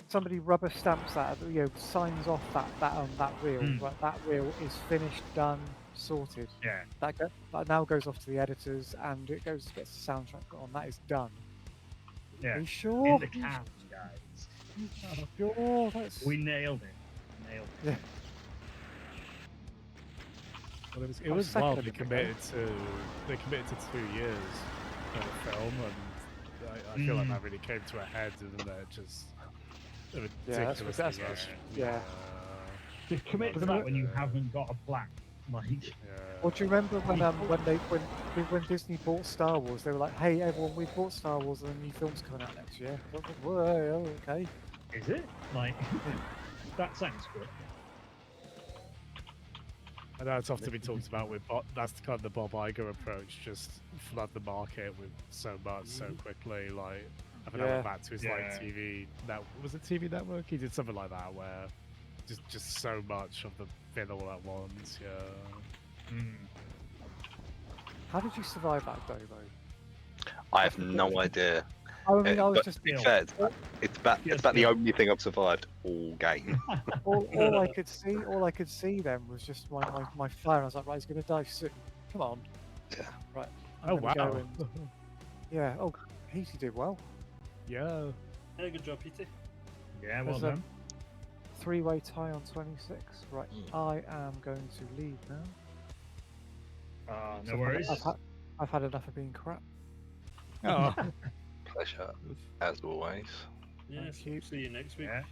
Somebody rubber stamps that, signs off that reel. Right, that reel is finished, done, sorted. Yeah. That now goes off to the editors, and it gets the soundtrack on. That is done. Yeah. Are you sure? In the can, guys. Sure, that's. We nailed it. Nailed it. Yeah. Well, it was wild. They committed to 2 years for the film, and I feel like that really came to a head, and then it just ridiculous. To commit to that when you haven't got a plan, like. Well, do you remember when Disney bought Star Wars? They were like, "Hey, everyone, we bought Star Wars, and a new film's coming out next year." Whoa, okay. Is it? Like, that sounds good. I know it's often been talked about with that's kind of the Bob Iger approach, just flood the market with so much so quickly. Like, I think I went back to his like TV. Was it TV Network? He did something like that where just so much of the thing all at once. Yeah. How did you survive that, Dovo? I have no idea. I mean, I was but just. to be fair, it's about the only thing I've survived all game. all I could see then was just my fire. I was like, right, he's gonna die soon. Come on. Yeah. Right. Oh wow. Yeah. Oh, Petey did well. Yeah. Yeah, good job, Petey. Yeah, well There's done. a 3-way tie on 26. Right. I am going to leave now. No worries. I've had enough of being crap. Oh. Pleasure, as always. Yeah, see you next week. Yeah.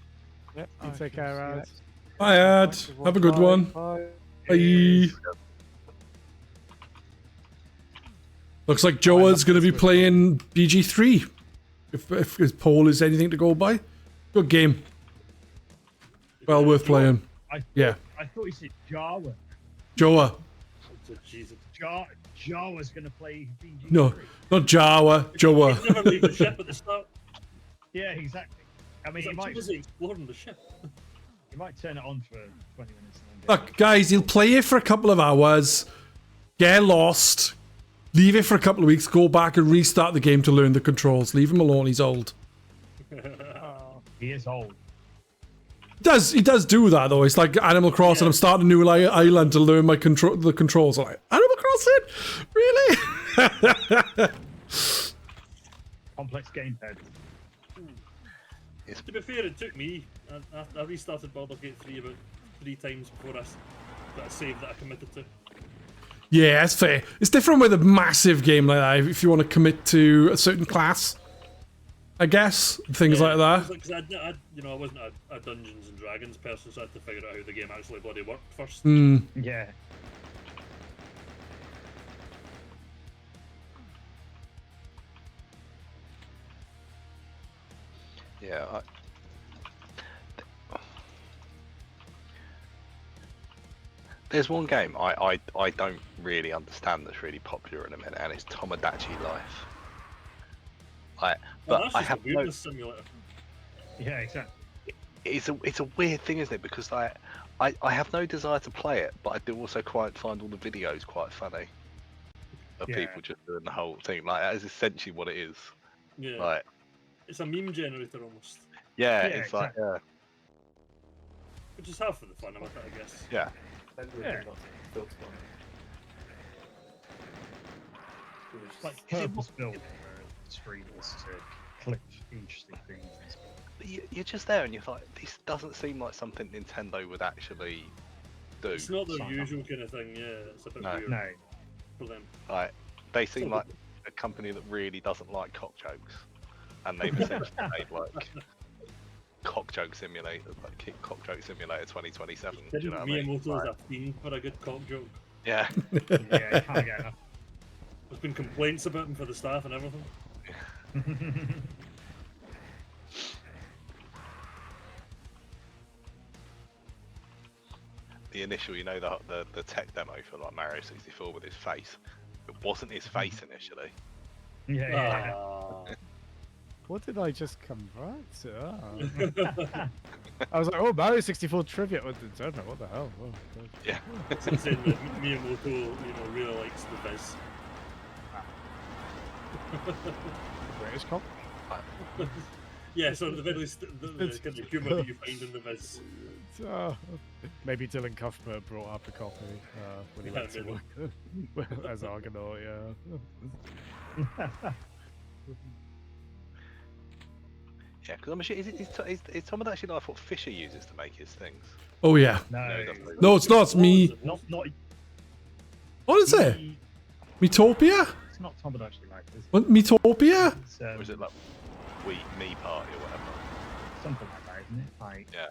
Yep. You take care, Ad. Bye, Ad. Have a good one. Bye. Bye. Looks like Joa's going to be playing BG3. If his poll is anything to go by. Good game. Well worth playing. I thought you said Jawa. Joa. Jesus. Jawa's going to play BG3. No, not Jawa. Joa. He'd never leave the ship at the start. Yeah, exactly. I mean, He's like, busy exploring the ship. you might turn it on for 20 minutes. And then Look, guys, he'll play it for a couple of hours, get lost, leave it for a couple of weeks, go back and restart the game to learn the controls. Leave him alone, he's old. He is old. He does do that though. It's like Animal Crossing. I'm starting a new island to learn the controls. I'm like, Animal Crossing? Really? Complex gamepad. To be fair, it took me. I restarted Baldur's Gate 3 about 3 times before I got a save that I committed to. Yeah, that's fair. It's different with a massive game like that. If you want to commit to a certain class, I guess things like that. Because I wasn't a Dungeons and Dragons person, so I had to figure out how the game actually bloody worked first. Yeah. Yeah. There's one game I don't really understand that's really popular in a minute, and it's Tomodachi Life. But I have no. Simulator. Yeah, exactly. It's a weird thing, isn't it? Because I have no desire to play it, but I do also quite find all the videos quite funny. of Yeah. people just doing the whole thing. Like that is essentially what it is. Yeah, Like it's a meme generator almost, yeah, Yeah, it's like which is half of the fun of it, I guess. yeah. Everything got filtered on. It was Like purpose-built for streamers to clip interesting things. And stuff. You're just there and you're like, this doesn't seem like something Nintendo would actually do. It's not their Sign up. usual kind of thing. Yeah, it's a bit No. weird No, for them. Like they seem So- like a company that really doesn't like cock jokes, and they've essentially made like cock joke simulator, like cock joke simulator 2027. Do you know what I mean? Miyamoto's Like, a fiend for a good cock joke. yeah. yeah, you can't get enough. There's been complaints about him for the staff and everything. The initial, you know, the tech demo for like Mario 64 with his face. It wasn't his face initially. Yeah, Ah. What did I just come back to? Ah. I was like, oh, Mario 64 trivia. What the hell? Oh, God. Yeah. It's insane that Miyamoto, really likes the Viz. British cop? Yeah, so the very least, the kind of humour that you find in the Viz. Maybe Dylan Cuthbert brought up a copy when he Yeah, went to work as Argonaut, yeah. Yeah, because I'm sure is Tom actually like what Fisher uses to make his things? Oh yeah. no, No, it's not. It's me. not What is it? Metopia? It's not Tomodachi like this. What, Metopia? It's, Or is it like me party or whatever? something like that, isn't it? Like, Yeah.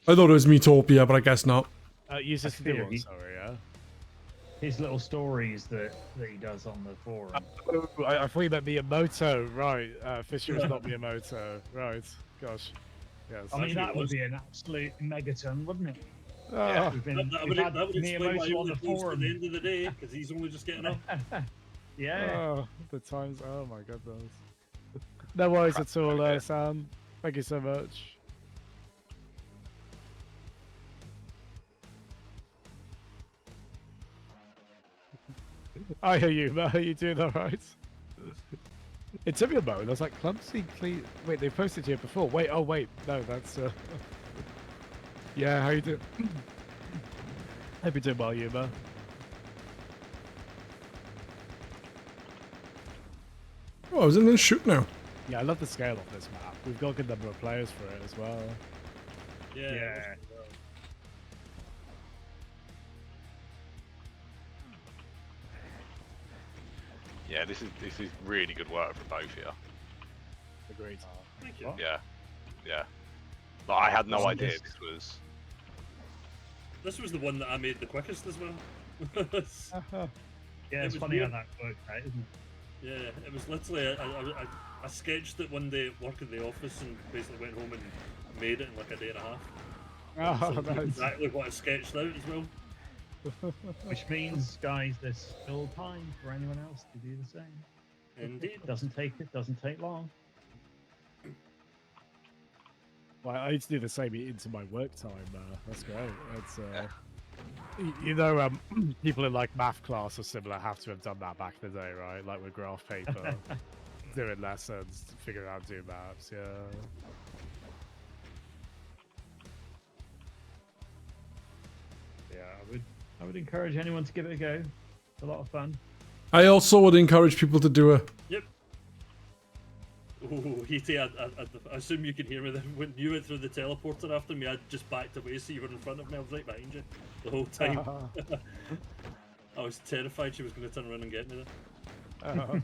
I thought it was Metopia, but I guess not. Uses to I do feel one, he- sorry, yeah. his little stories that he does on the forum. Oh, I thought you meant Miyamoto, right. Fisher is not Miyamoto, right. Gosh. Yes. I mean, Actually, that it would was- be an absolute megaton, wouldn't it? Ah. We've That, been, that we've would, had that would explain why he Miyamoto on only the posts at forum. the end of the day, because he's only just getting up. Yeah. Oh, the times. Oh my goodness. No worries at all, Sam. Thank you so much. I hear you, Matt. Are you doing alright? In Tibia mode, I was like, clumsy clean. Wait, they posted here before. Wait, oh, wait. No, that's. Yeah, how you doing? Hope you're doing well, Yuma. Oh, I was in the shoot now. Yeah, I love the scale of this map. We've got a good number of players for it as well. Yeah. Yeah. Yeah, this is really good work from both here. Agreed. Thank you. What? Yeah. Yeah. Like, I had no Wasn't idea this- this was. This was the one that I made the quickest as well. Yeah, It it's was funny weird. how that worked out, isn't it? Yeah, it was literally I sketched it one day at work in the office and basically went home and made it in like a day and a half. Oh, So nice. exactly what I sketched out as well. Which means, guys, there's still time for anyone else to do the same. Indeed. Doesn't take long. Well, I need to do the same into my work time. That's great. It's you know, people in like math class or similar have to have done that back in the day, right? Like with graph paper, doing lessons, figuring out how to do maths. Yeah. Yeah, I would encourage anyone to give it a go. It's a lot of fun. I also would encourage people to do it. Yep. Oh, Heaty, I assume you can hear me. When you went through the teleporter after me, I just backed away so you were in front of me. I was right behind you the whole time. I was terrified she was going to turn around and get me there.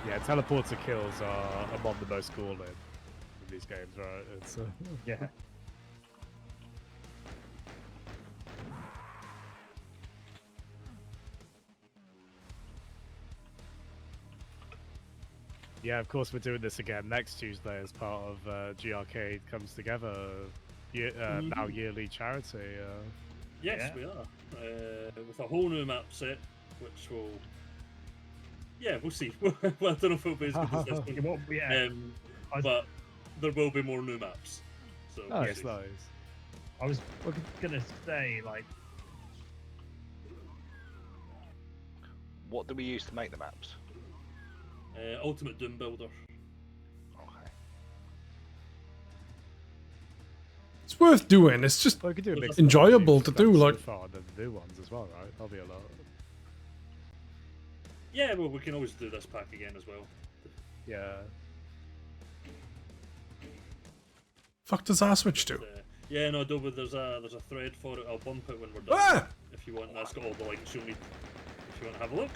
Yeah, teleporter kills are among the most galling in these games, right? It's Yeah. yeah, of course we're doing this again next Tuesday as part of GRcade Comes Together, now yearly charity. Yes, Yeah. we are. With a whole new map set, which will... Yeah, we'll see. Well, I don't know if it'll be as good as this It one. won't be- yeah. I- But there will be more new maps. So Oh, we'll it's see. nice. I was gonna say, like, What do we use to make the maps? Ultimate Doom Builder. Okay. It's worth doing. It's just Well, we could do a mix enjoyable of to the do. ones Like, so far, and then the new ones as well, right? That'll be a lot. Yeah, well, we can always do this pack again as well. Yeah. fuck does our switch do? Yeah, no, Adobe, there's a thread for it. I'll bump it when we're done. Ah! If you want, that's got all the links you'll need. If you want to have a look.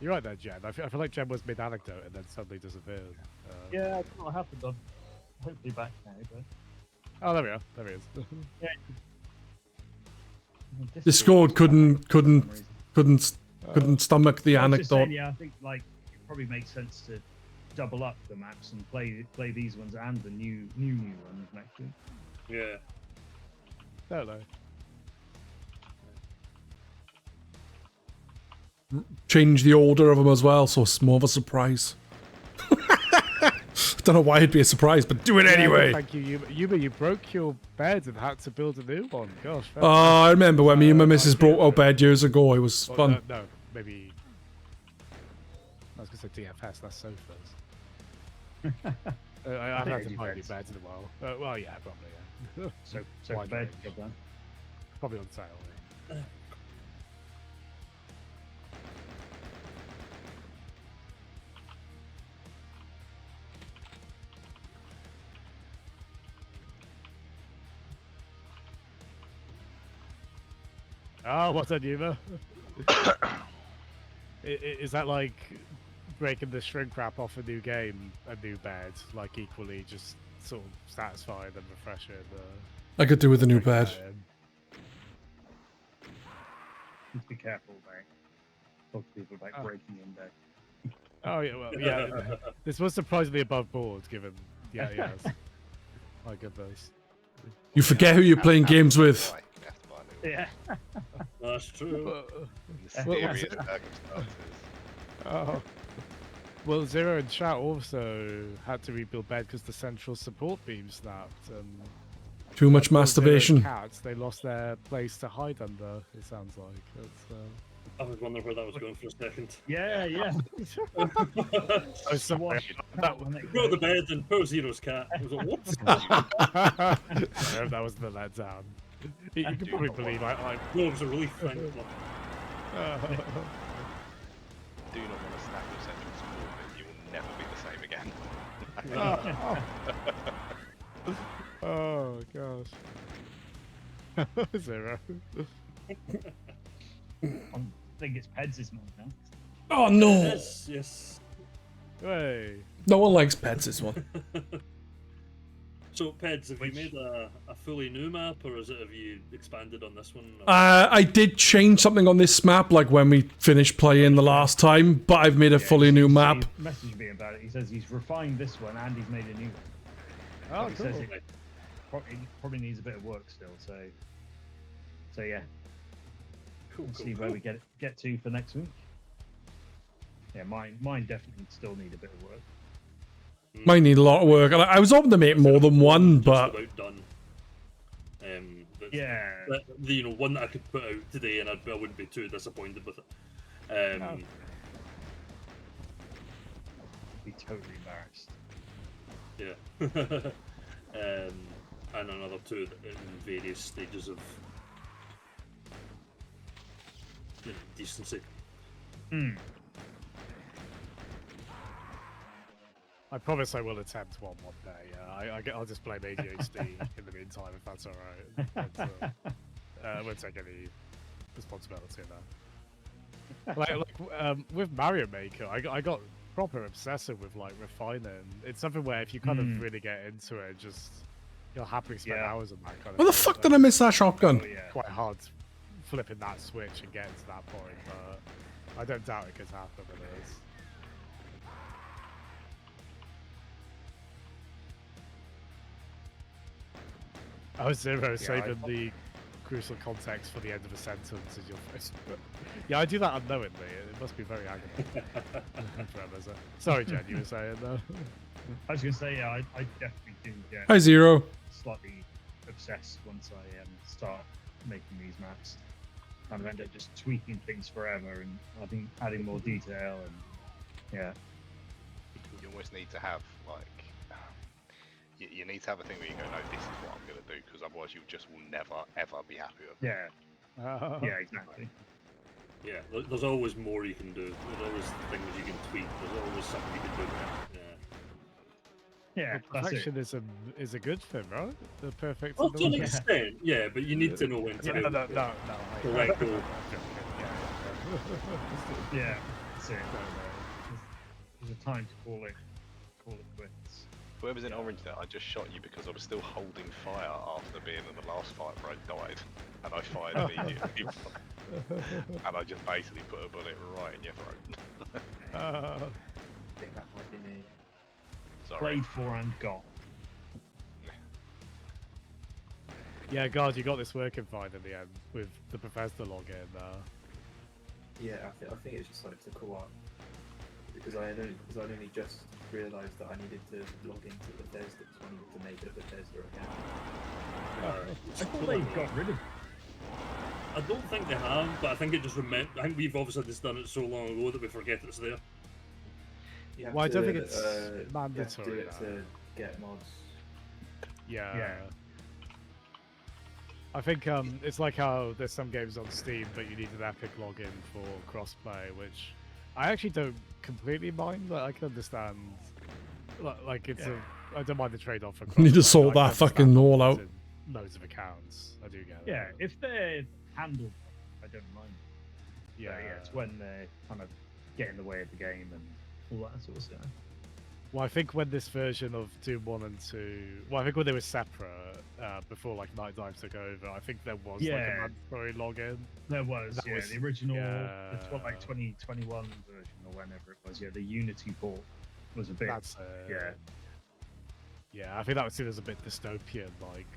You're right there, Jen. I feel like Jen was mid-anecdote and then suddenly disappeared. Yeah, I don't know what happened. I'm hopefully back now, but Oh, there we are. There he is. Discord couldn't stomach the I was just saying, anecdote. yeah, I think like it probably makes sense to double up the maps and play these ones and the new ones next week. Yeah. Hello. Change the order of them as well, so it's more of a surprise. Don't know why it'd be a surprise, but do it anyway. Thank you, Yuma. You broke your bed and had to build a new one. Gosh. Oh, I remember when me and my missus brought our bed years ago. It was Well, fun. no, maybe. I was going to say DFS, that's sofas. I've had to buy new beds in a while. Well, yeah, probably, yeah. So Wide bed, range. job done. Probably on sale. Yeah. Oh, what's that, Yuma? Is that like breaking the shrink wrap off a new game, a new bed, like equally just sort of satisfying and refreshing? I could do with a new bed. Just be careful, mate. Talk to people about breaking in bed. Oh yeah, well, yeah. This was surprisingly above board, given. Yeah, yes. My goodness. You forget who you're playing games with. Yeah. That's true. Mysterious circumstances. Oh. Well, Zero and Chat also had to rebuild bed because the central support beam snapped. Too much Zero masturbation. Cats, they lost their place to hide under. It sounds like. It's, I was wondering where that was going for a second. Yeah. Oh, sorry. Brought the bed and poor Zero's cat. I was like, what? I hope that was the letdown. You can probably believe I. No, it was a relief. Thank you. Do not want to snap your central support, but you will never be the same again. Oh gosh. Zero. I think it's Peds' mum now. Oh no! Yes. Hey. No one likes pets. This one. So, Peds, have you made a fully new map, or have you expanded on this one? I did change something on this map, like when we finished playing the last time, but I've made a fully new map. He messaged me about it. He says he's refined this one and he's made a new one. Oh, He cool. says it probably needs a bit of work still. So yeah. Cool, We'll see where we get to for next week. Yeah, mine definitely still need a bit of work. Might need a lot of work. I was hoping to make more than one, but Just about done. Yeah. The one that I could put out today, and I wouldn't be too disappointed with it. Be totally embarrassed. Yeah. And another two in various stages of decency. I promise I will attempt one day. I'll just blame ADHD in the meantime, if that's all right. I won't take any responsibility in that. With Mario Maker, I got proper obsessive with like refining. It's something where if you kind of really get into it, just you'll happily spend hours on that kind of. where the fuck did I miss that shotgun? Oh, yeah. Quite hard flipping that switch and getting to that point, but I don't doubt it could happen. It is. I was saving the crucial context for the end of a sentence as your face. Yeah, I do that unknowingly. It must be very aggravating. Sorry, Jen, you were saying though. I was going to say, yeah, I definitely do get Hi, Zero. slightly obsessed once I start making these maps. Kind of end up just tweaking things forever and adding more detail and yeah. You almost need to have like you need to have a thing where you go, no, this is what I'm going to do, because otherwise you just will never ever be happy with it. Yeah. Yeah, exactly. Yeah, there's always more you can do. There's always things you can tweak. There's always something you can do. Yeah, Well, that's it. perfectionism is a good thing, right? The perfect. Well, in the to an way. extent, yeah, but you need to know when to Yeah, go. no. To let go. Yeah, that's it. There's a time to call it quits. Whoever's in orange there, I just shot you because I was still holding fire after being in the last fight where I died, and I fired immediately. And I just basically put a bullet right in your throat. I think that might be me. Sorry. Played for and got. Yeah, God, you got this working fine in the end with the professor login. Yeah, I think it's just like took a while because I only just realised that I needed to log into Bethesda because I needed to make a Bethesda account. I thought they got rid of it. I don't think they have, but I think it just I think we've obviously just done it so long ago that we forget it's there. You have Well, I don't to, think it's you have to do mandatory. it to get mods. Yeah. I think it's like how there's some games on Steam, but you need an Epic login for crossplay, which I actually don't completely mind. Like, I can understand. Like it's I don't mind the trade-off for crossplay. Need to sort I can that fucking understand all out. using loads of accounts. I do get it. Yeah, if they're handled, I don't mind. Yeah. But yeah, it's when they kind of get in the way of the game and all that sort of stuff. Well, I think when this version of Doom 1 and 2... Well, I think when they were separate, before like Night Dive took over, I think there was like a mandatory login. There was, That was- the original, yeah. like 2021 version or whenever it was. Yeah, the Unity port was a bit. That's yeah. Yeah, I think that was seen as a bit dystopian. Like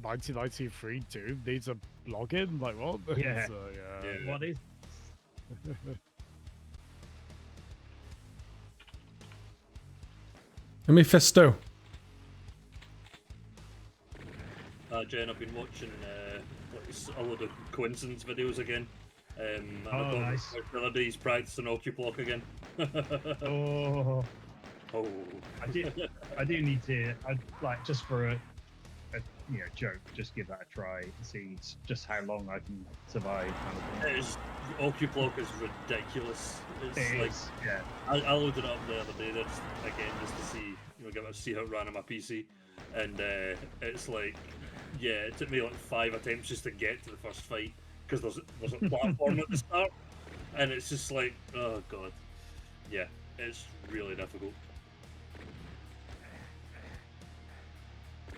1993 Doom needs a login. Like what? Yeah. So, Yeah. What is? Mephisto. Jen, I've been watching a load of coincidence videos again. And Oh, I thought nice. the other day he's practicing Occuplock again. Oh, Oh. I do need to. I'd like just for a joke, just give that a try and see just how long I can survive. Kind of thing. Occuplock is ridiculous. It's It like is, yeah. I loaded it up the other day just to see see how it ran on my PC, and it's like it took me like 5 attempts just to get to the first fight because there's a platform at the start, and it's just like, oh god, yeah, it's really difficult.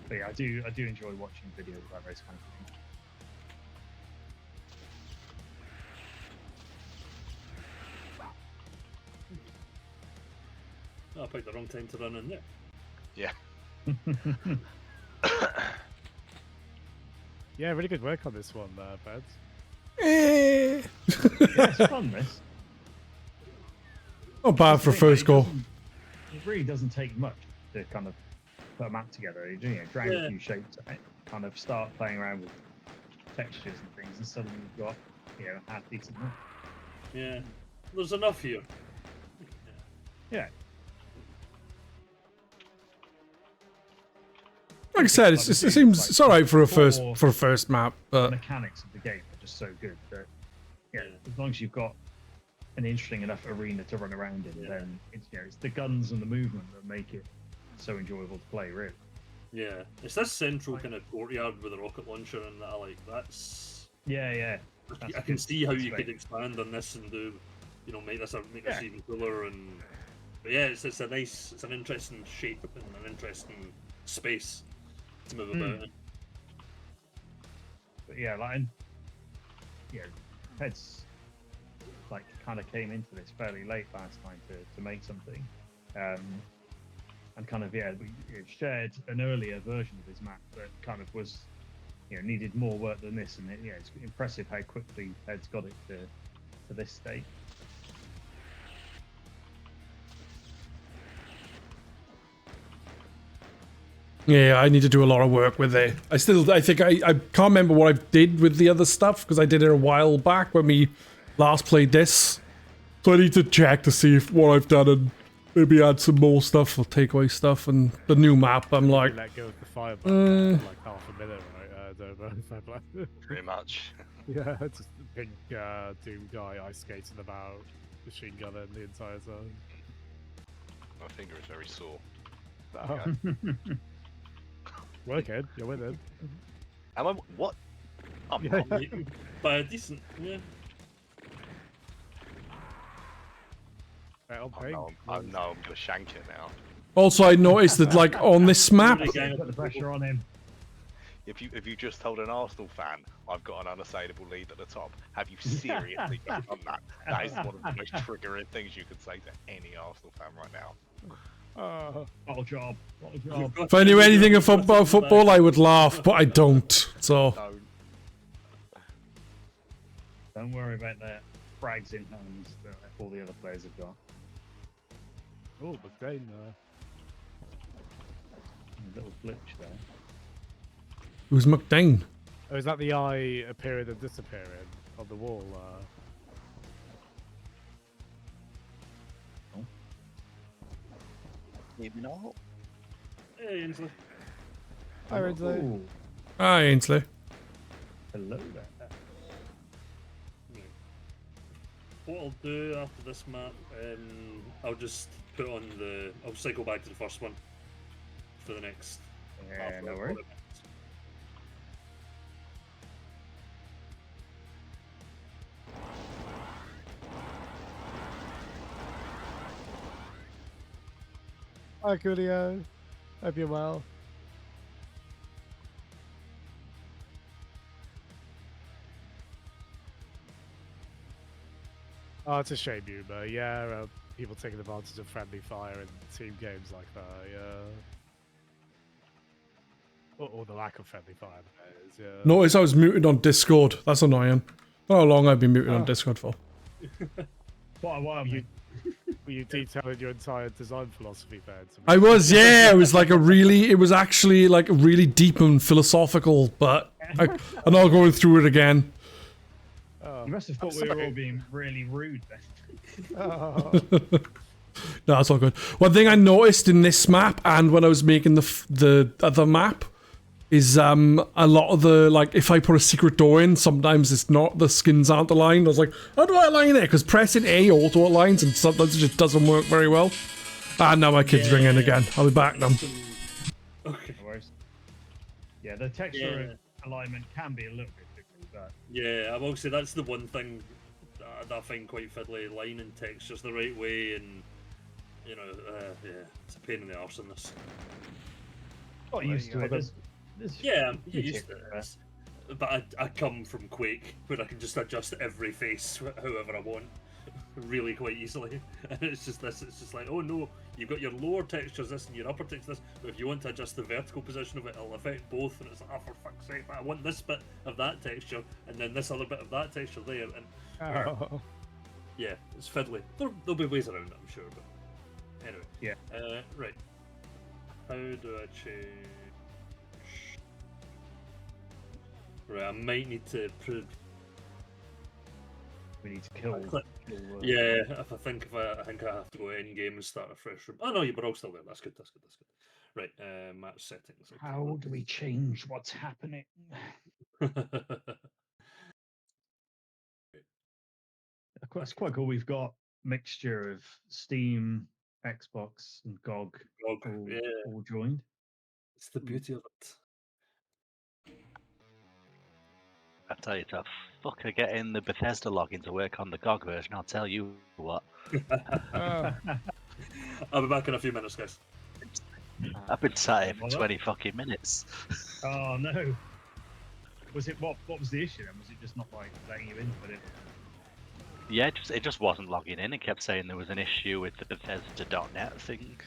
But yeah, I do enjoy watching videos about those kind of things. Oh, I picked the wrong time to run in there. Yeah. yeah, really good work on this one, Beds. Eh. Yeah, it's fun. This. Not bad for first goal. It really doesn't take much to kind of put a map together. You drag a few shapes, kind of start playing around with textures and things, and suddenly you've got a half decent map. Yeah, there's enough here. Yeah. Like I said, it seems it's all right for a first map, The but mechanics of the game are just so good that as long as you've got an interesting enough arena to run around in, then it's the guns and the movement that make it so enjoyable to play, really. Yeah, it's this central kind of courtyard with a rocket launcher, and I like that's. Yeah. I can see how you could expand on this and do, make this even cooler, but yeah, it's an interesting shape and an interesting space to move about in. But Ted's kind of came into this fairly late last time to make something, and kind of we shared an earlier version of his map that kind of was needed more work than this, and it's impressive how quickly Ted's got it to this state. Yeah, I need to do a lot of work with it. I think I can't remember what I did with the other stuff because I did it a while back when we last played this. So I need to check to see if what I've done and maybe add some more stuff or take away stuff. And the new map, I'm like, let go of the fire button for like half a minute, right? Over. Pretty much. Yeah, just a pink Doom guy ice skating about, machine gunning the entire time. My finger is very sore. Oh. Working, you're winning. Am I? What? I'm Yeah. not. By a decent, yeah. Right, on Oh, pink. no, I'm gonna shank it now. also I noticed that like on this map, Really gang Put the pressure on him. If you just told an Arsenal fan I've got an unassailable lead at the top, have you seriously done that? That is one of the most triggering things you could say to any Arsenal fan right now. Bottle job. Bottle You've job. got if I knew to- anything you've got about to football, I would laugh, but I don't. So No, Don't worry about that. Frags in hands that all the other players have got. Oh, McDane. A little glitch there. who's McDane? Oh, is that the eye appearing and disappearing on the wall? maybe not. Hey, Ainsley. Hi, Rinsley. Ooh, Hi, Ainsley. hello there. What I'll do after this map, I'll just put on the. I'll cycle back to the first one for the next. Yeah, half no hour, worries. 40 minutes. Hi, Coolio. Hope you're well. Oh, it's a shame, Uber. Yeah, people taking advantage of friendly fire in team games like that. Yeah. Or the lack of friendly fire. That is, yeah. Notice I was muted on Discord. That's annoying. Not how long I've been muted on Discord for. What a while, mate. Were you detailing your entire design philosophy there? I was, yeah. It was like it was actually like really deep and philosophical, but I'm not going through it again. You must have thought we were all being really rude then. Oh. No, that's all good. One thing I noticed in this map and when I was making the other map is a lot of the, like, if I put a secret door in, sometimes it's not, the skins aren't aligned. I was like, how do I align it? Because pressing A auto aligns and sometimes it just doesn't work very well. And now my kid's ringing again. I'll be back now. Okay. No worries. Yeah, the texture alignment can be a little bit tricky, but Yeah, I will say that's the one thing that I find quite fiddly. Lining textures the right way, and you know, yeah, it's a pain in the arse in this. got used to it. There's Yeah, I'm few used to tips this. But I come from Quake, where I can just adjust every face however I want, really quite easily. And it's just this, it's just like, oh no, you've got your lower textures this and your upper textures this, but if you want to adjust the vertical position of it, it'll affect both, and it's like, oh, for fuck's sake, I want this bit of that texture, and then this other bit of that texture there, and Oh. yeah, it's fiddly. There'll be ways around it, I'm sure, but anyway. Yeah. Right. How do I change? Right, I might need to we need to kill. yeah, if I think I think I have to go in game and start a fresh room. Oh no, you were all still there. That's good. That's good. That's good. Right, match settings. Okay. How do we change what's happening? It's quite cool. We've got mixture of Steam, Xbox, and GOG yeah, all joined. it's the beauty of it. I tell you, to fucker getting the Bethesda login to work on the GOG version, I'll tell you what. I'll be back in a few minutes, guys. I've been sat here for Bother? 20 fucking minutes. Oh no! Was it what? What was the issue then? Was it just not like letting you input it? Yeah, it just wasn't logging in. It kept saying there was an issue with the Bethesda.net thing.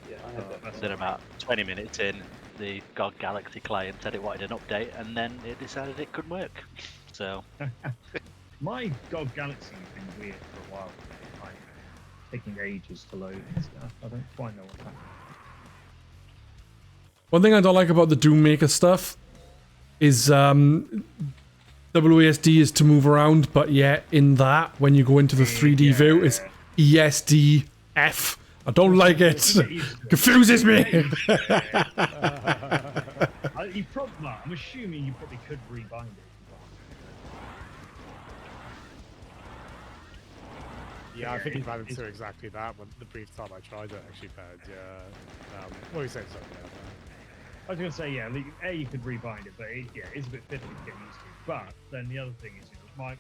Yeah, I had that. Then about 20 minutes in, the GOG Galaxy client said it wanted an update, and then it decided it couldn't work. So, My GOG Galaxy has been weird for a while. Like taking ages to load and stuff. I don't quite know what's happening. One thing I don't like about the Doom Maker stuff is WASD is to move around, but yet in that, when you go into the 3D view, it's ESDF. I don't like it. Confuses me. I'm assuming you probably could rebind it. Yeah, I think he ran into exactly that when the brief time I tried it, actually, Ped. Yeah. What were you saying? Something about that? I was going to say, yeah, you could rebind it, but it's a bit fiddly to get used to. But then the other thing is, my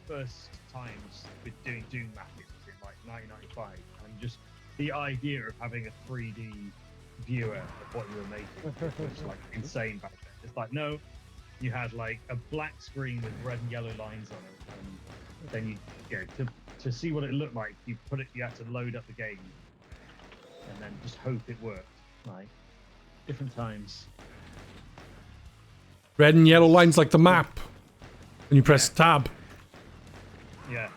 first times with doing Doom mapping was in like 1995, and just the idea of having a 3D viewer of what you were making was like insane back then. It's like, no, you had like a black screen with red and yellow lines on it, and then to see what it looked like, you had to load up the game, and then just hope it worked. Like different times. Red and yellow lines like the map. When you press tab. Yeah.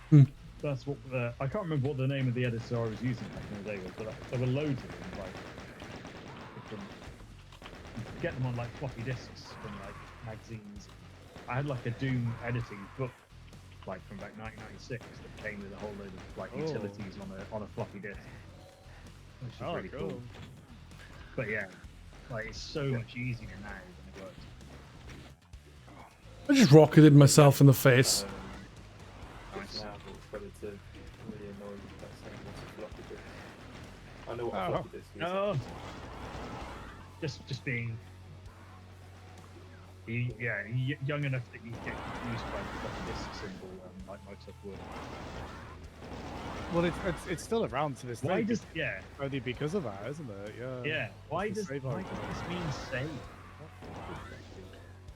Hmm. That's what I can't remember what the name of the editor I was using back in the day was, but there were loads of them. Like, you could get them on like floppy disks from like magazines. I had like a Doom editing book, like from about 1996, that came with a whole load of like utilities on a floppy disk, which is really cool. But yeah, like it's so much easier now than it was. I just rocketed myself in the face. Nice. Now Predator really annoying that saying what's a floppy disk. I know what a floppy disk is. No. Just being young enough that you get confused by the floppy disk symbol, like Microsoft Word. Well, it's still around to this day. Why does only because of that, isn't it? Yeah. Yeah. Why does this mean save?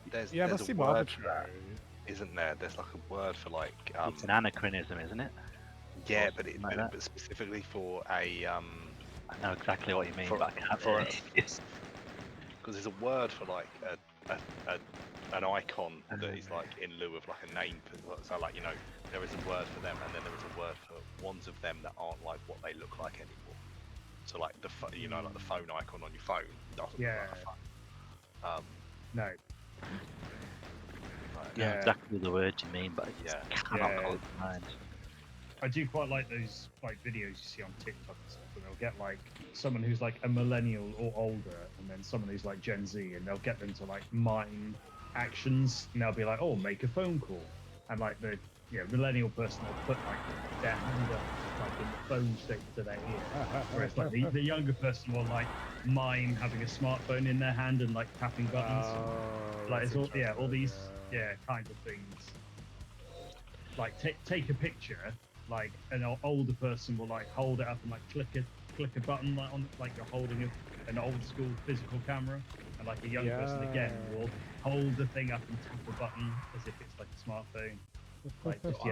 There's must a seem word for that, arbitrary. isn't there? There's like a word for like. It's an anachronism, isn't it? Yeah, but specifically for a. I know exactly what you mean, but I can't. Because there's a word for like an icon that is like in lieu of like a name. So like there is a word for them, and then there is a word for ones of them that aren't like what they look like anymore. So like the like the phone icon on your phone doesn't look like a phone. No. I know exactly the word you mean, but I cannot call it to mind. I do quite like those like videos you see on TikTok and stuff, where they'll get like someone who's like a millennial or older, and then someone who's like Gen Z, and they'll get them to like mime actions, and they'll be like, "Oh, make a phone call," and like the millennial person will put like their hand up like in the phone shape to their ear, whereas like the younger person will like mime having a smartphone in their hand and like tapping buttons. Like it's all these kinds of things. Like take a picture. Like an older person will like hold it up and like click a button like on you're holding an old school physical camera, and like a young person again will hold the thing up and tap a button as if it's like a smartphone. Like just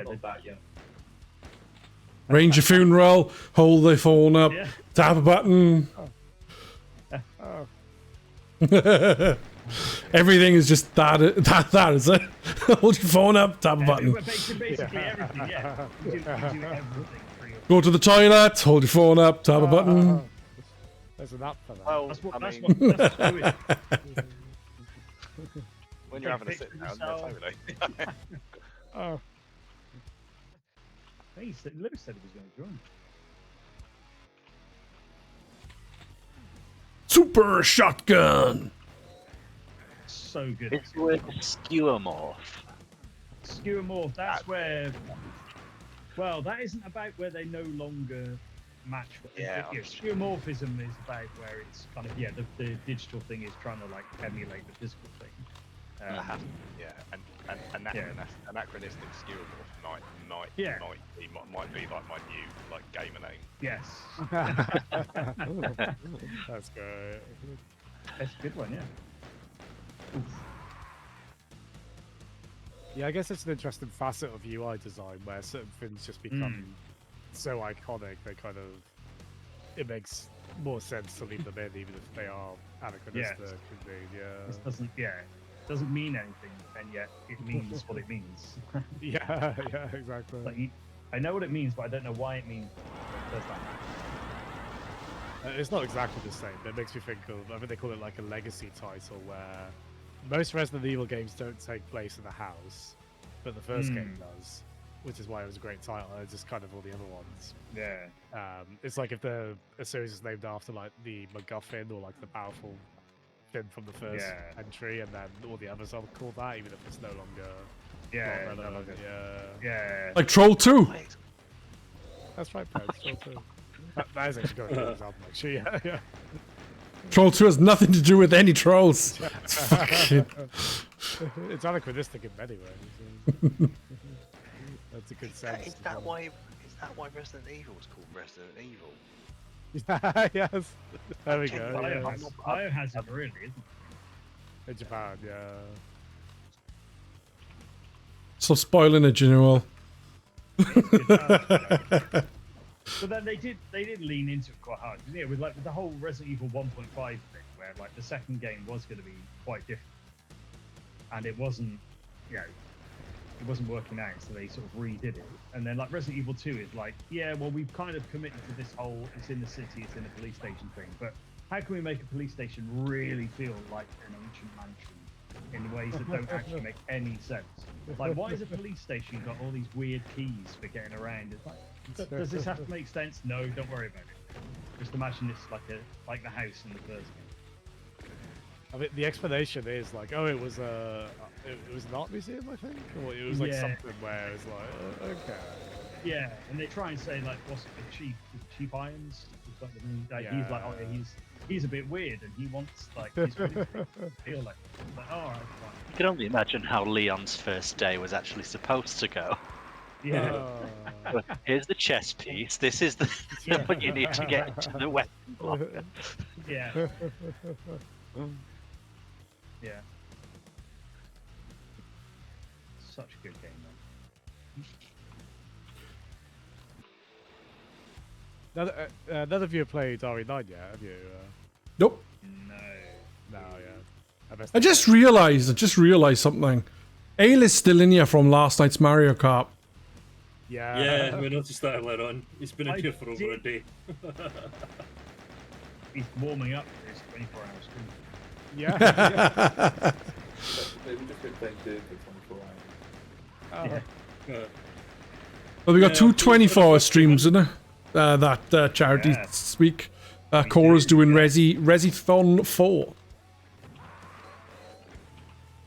Arrange a funeral, hold the phone up, tap a button. Everything is just that is it. Hold your phone up, tap a button. Basically everything, You do everything for you. Go to the toilet, hold your phone up, tap a button. There's an app for that. Well, That's what when you're having a sit down, totally. Lewis said he was going to join. Super shotgun. So good. It's the word skeuomorph. Skeuomorph, that's where. Well, that isn't about where they no longer match. Skeuomorphism is about where it's kind of the digital thing is trying to like emulate the physical thing. Anachronistic skeuomorph might be like my new like gamer name. Yes. That's great. That's a good one, yeah. Oof. Yeah, I guess it's an interesting facet of UI design where certain things just become so iconic they kind of it makes more sense to leave them in even if they are anachronistic. This doesn't mean anything, and yet it means what it means. yeah, exactly. Like I know what it means, but I don't know why it means. It does that. It's not exactly the same, but it makes me think of, I think they call it like a legacy title, where most Resident Evil games don't take place in a house, but the first game does, which is why it was a great title. It's just kind of all the other ones. Yeah. It's like if a series is named after like the MacGuffin or like the powerful thing from the first entry, and then all the others are called that, even if it's no longer relevant. Yeah. Like Troll 2. That's right, Peds. Troll 2. That is actually going to album, actually. Yeah. Troll 2 has nothing to do with any trolls. It's fucking... It's anachronistic in many ways. That's a good sense. Is that why Resident Evil is called Resident Evil? Yes. There we go. Biohazard really, isn't it? In Japan, yeah. Stop spoiling it, General. But then they did lean into it quite hard, didn't it? With the whole Resident Evil 1.5 thing, where like the second game was going to be quite different, and it wasn't, it wasn't working out, so they sort of redid it. And then like Resident Evil 2 is like, yeah, well we've kind of committed to this whole, it's in the city, it's in a police station thing, but how can we make a police station really feel like an ancient mansion in ways that don't actually make any sense? Like, why is a police station got all these weird keys for getting around? It's like, does this have to make sense? No, don't worry about it. Just imagine it's like the house in the first game. I mean, the explanation is like, oh, it was an art museum, I think, or it was like something where it's like, okay. Yeah, and they try and say like, what's it, the cheap irons? He's like, oh, yeah, he's a bit weird, and he wants like his feel like, oh, all right, fine. You can only imagine how Leon's first day was actually supposed to go. Yeah. Here's the chess piece. This is the what you need to get into the weapon block. Yeah. Yeah. Such a good game, man. None of you have played RE9 yet, have you? Nope. No, yeah. I just realized something. Ale is still in here from last night's Mario Kart. Yeah, we noticed that earlier on. He's been in here for over a day. He's warming up for his 24-hour stream. Yeah. Maybe just been playing Doom for 24 hours. Well, we got two 24-hour streams, isn't it? That charity this week. Cora's doing Resithon 4.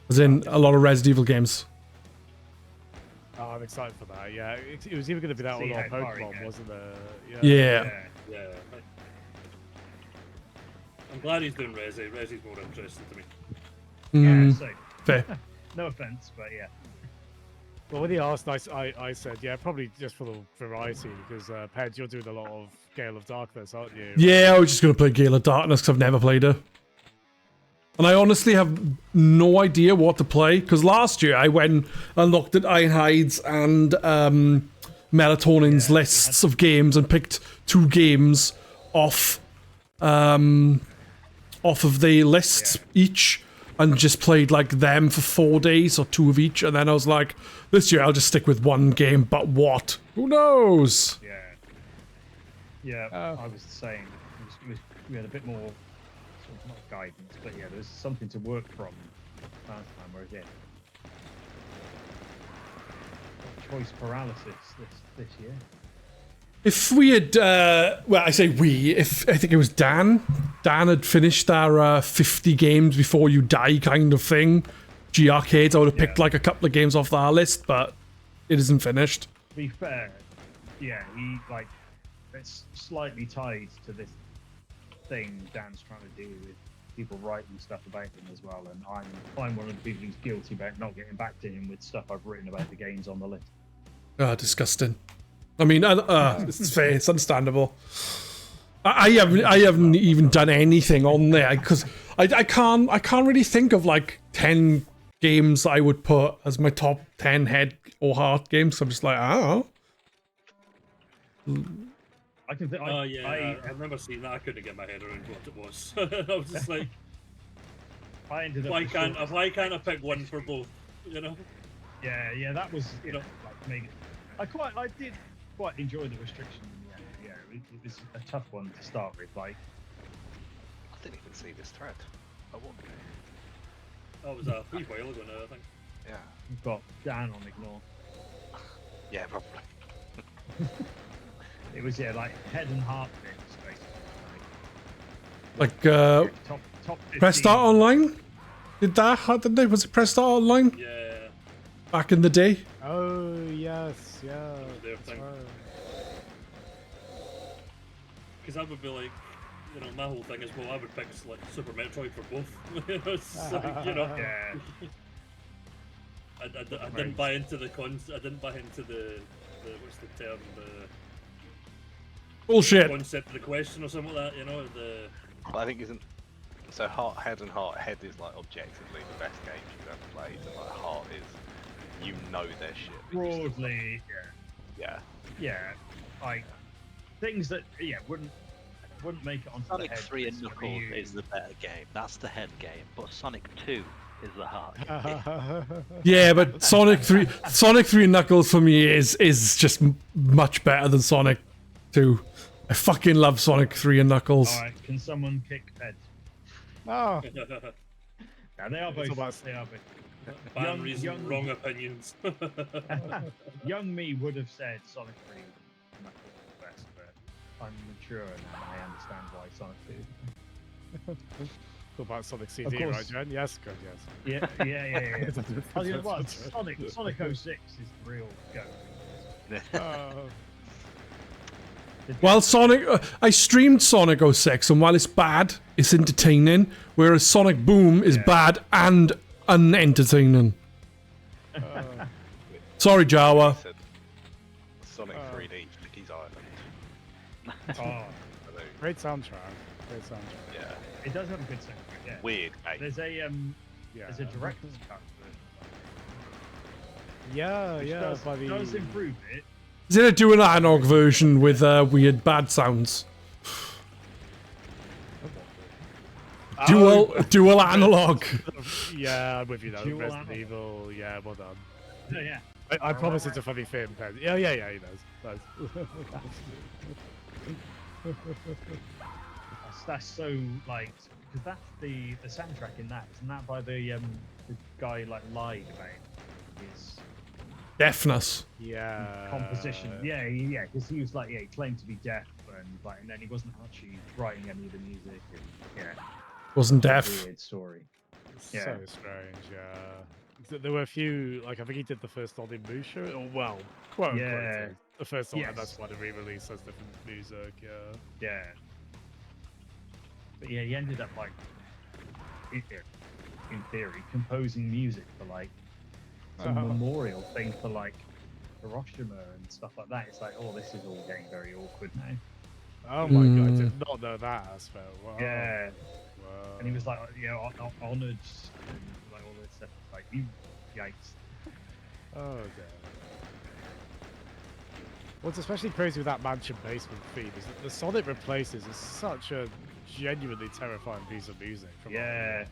As in a lot of Resident Evil games. Oh, I'm excited for that. Yeah, it was either going to be that or not Pokemon, wasn't it? Yeah. I'm glad he's doing Resi. Resi's more interesting to me. Yeah, so. Fair. No offense, but yeah. Well, when he asked, I said, yeah, probably just for the variety, because Ped, you're doing a lot of Gale of Darkness, aren't you? Yeah, I was just going to play Gale of Darkness because I've never played it. And I honestly have no idea what to play, because last year I went and looked at Ironhide's and Melatonin's lists of games and picked 2 games off of the lists each, and just played like them for 4 days or 2 of each, and then I was like, this year I'll just stick with 1 game, but what? Who knows? Yeah, I was the same. We had a bit more, sort of not guidance, but yeah, there's something to work from last time, whereas choice paralysis this year. If we had, well, I say we, if I think it was Dan had finished our 50 games before you die kind of thing, GRcade, I would have picked like a couple of games off our list, but it isn't finished. To be fair, yeah, it's slightly tied to this thing Dan's trying to do with people writing stuff about him as well, and I'm one of the people who's guilty about not getting back to him with stuff I've written about the games on the list. Disgusting. I mean, it's fair, it's understandable. I haven't even done anything on there because I can't really think of like 10 games I would put as my top 10 head or heart games. So I'm just like, I don't know. I remember seeing that. I couldn't get my head around what it was. I was just like, I ended up. Why can't I pick one for both? You know? Yeah, that was like maybe. I did quite enjoy the restriction in the end. Yeah, it was a tough one to start with. Like, I didn't even see this thread. I won't. That was a wee while ago now, I think. Yeah. we've got Dan on ignore. Yeah, probably. It was like head and heart bits, basically. Like, Top 15. Press Start Online? Did that? Didn't they? Was it Press Start Online? Yeah. Back in the day? Oh yes, yeah. Their That's thing. right. Because that would be like, you know, my whole thing is, well, I would pick like Super Metroid for both. It's like, you know, Yeah. I didn't buy into the cons. I didn't buy into the what's the term, the Bullshit. concept of the question or something like that. You know, the But I think isn't. So Head and Heart. Head is like objectively the best game you've ever played, and like Heart is, you know their shit. but you still- Broadly, yeah. Like things that wouldn't make it onto Sonic the head. 3 and list for Knuckles you. is the better game. That's the head game. But Sonic 2 is the heart game. Yeah, but Sonic 3 and Knuckles for me is just much better than Sonic 2. I fucking love Sonic 3 and Knuckles. All right, can someone kick Ed? Oh, Yeah, they are both. about- They are both. ban reason, wrong opinions. Young me would have said Sonic 3 and Knuckles was the best, but I'm mature and I understand why Sonic 2. what about Sonic CD, right, course. Jen? Yes, good, yes. Yeah. Oh, you know what? Sonic 06 is the real go. While I streamed Sonic 06, and while it's bad, it's entertaining. Whereas Sonic Boom is bad and unentertaining. Sorry, Jawa. Said Sonic 3D, Ficky's Island. Oh, I know, Great soundtrack. Great soundtrack. yeah. it does have a good soundtrack. Yeah. Weird game. There's a Yeah. there's a director's cut Yeah, which yeah. does, By the does improve it. Is it a dual analog version with weird bad sounds? Dual analog. Yeah, I'm with you though. Dual Resident analog. Evil. Yeah, well done. Yeah. I promise it's a funny film, Pen. Yeah, he knows. That's so like because that's the soundtrack in that. Isn't that by the guy like lied about his Deafness. Yeah. composition? Yeah, because he was like he claimed to be deaf and then he wasn't actually writing any of the music. And, yeah, Wasn't deaf. weird story. So Yeah. strange, yeah. There were a few, like I think he did the first Odd in Musha, or well, quote unquote, Yeah. the first one, Yes. and that's why the re-release has different music, yeah. Yeah. But yeah, he ended up like in theory composing music for like some memorial thing for like Hiroshima and stuff like that. It's like, oh, this is all getting very awkward now. Oh my god, I did not know that aspect. Wow. Yeah. Wow. And he was like, honored and like all this stuff. Like, yikes. Oh god. What's especially crazy with that mansion basement theme is that the Sonic Replaces is such a genuinely terrifying piece of music. From Yeah.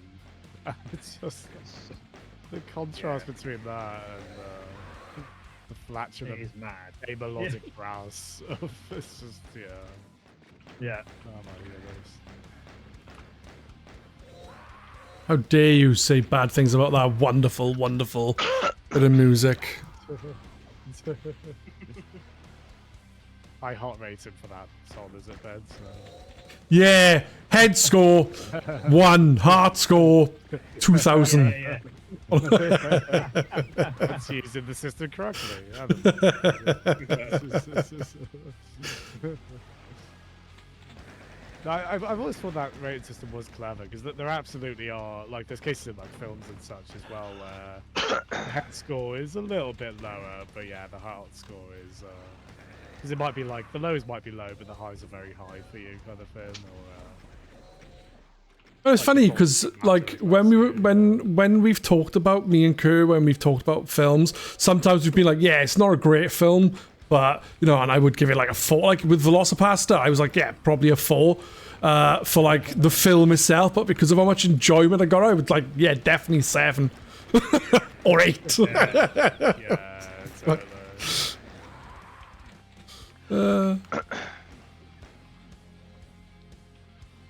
it's just the contrast between that and the flatulent, It is mad. a melodic browse of it's just Yeah. Oh my goodness. How dare you say bad things about that wonderful, wonderful bit of music. High heart rating for that song is it, Ben? So. Yeah, head score 1, heart score 2000. Yeah. It's using the system correctly. No, I've always thought that rating system was clever because there absolutely are, like, there's cases in like films and such as well where the head score is a little bit lower, but yeah, the heart score is because it might be like the lows might be low, but the highs are very high for you, kind of thing. Or It's like funny the because quality like matters, when we were yeah. when we've talked about me and Kerr, when we've talked about films, sometimes we've been like, yeah, it's not a great film, but you know, and I would give it like a 4. Like with Velocipaster, I was like, yeah, probably a 4 for like the film itself, but because of how much enjoyment I got, I was like, yeah, definitely 7 or 8. Yeah, totally.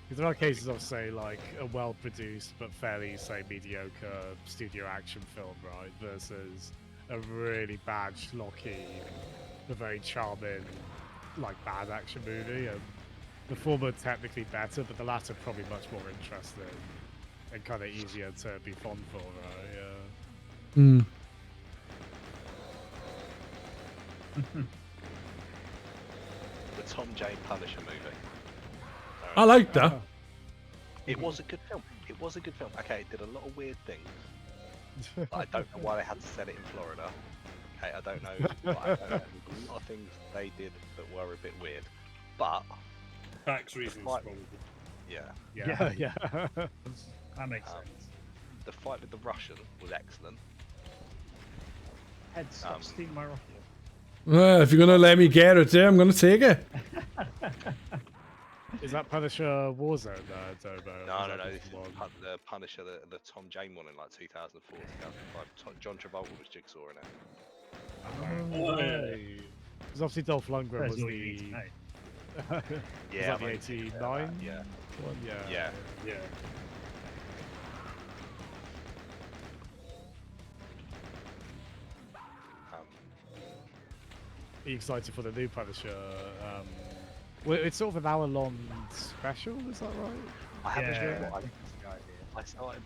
Because there are cases of, say, like a well-produced but fairly, say, mediocre studio action film, right, versus a really bad, schlocky, but very charming, like, bad action movie. And the former technically better, but the latter probably much more interesting and kind of easier to be fond for, right? Yeah. Hmm. The Tom Jane Punisher movie. I like that. It was a good film. It was a good film. Okay, it did a lot of weird things. But I don't know why they had to set it in Florida. Okay, I don't know. Like, I don't know. There's a lot of things they did that were a bit weird. But Tax reasons, Like- probably. yeah, Yeah. That makes Um, sense. the fight with the Russian was excellent. Head, stop stealing my rocket. Well, if you're gonna let me get it, I'm gonna take it. Is that Punisher Warzone, Dobo? No, Is no, that no. just This is one? the Punisher, the Tom Jane one in like 2004, 2005. John Travolta was Jigsaw in it. Oh, yeah. Because obviously Dolph Lundgren That's was all you need to know. Yeah, was that the I've only seen 89 Yeah, one? Yeah. yeah. Yeah. Are you excited for the new Punisher? Well, it's sort of an hour-long special, is that right? I haven't Yeah. seen what That's the idea.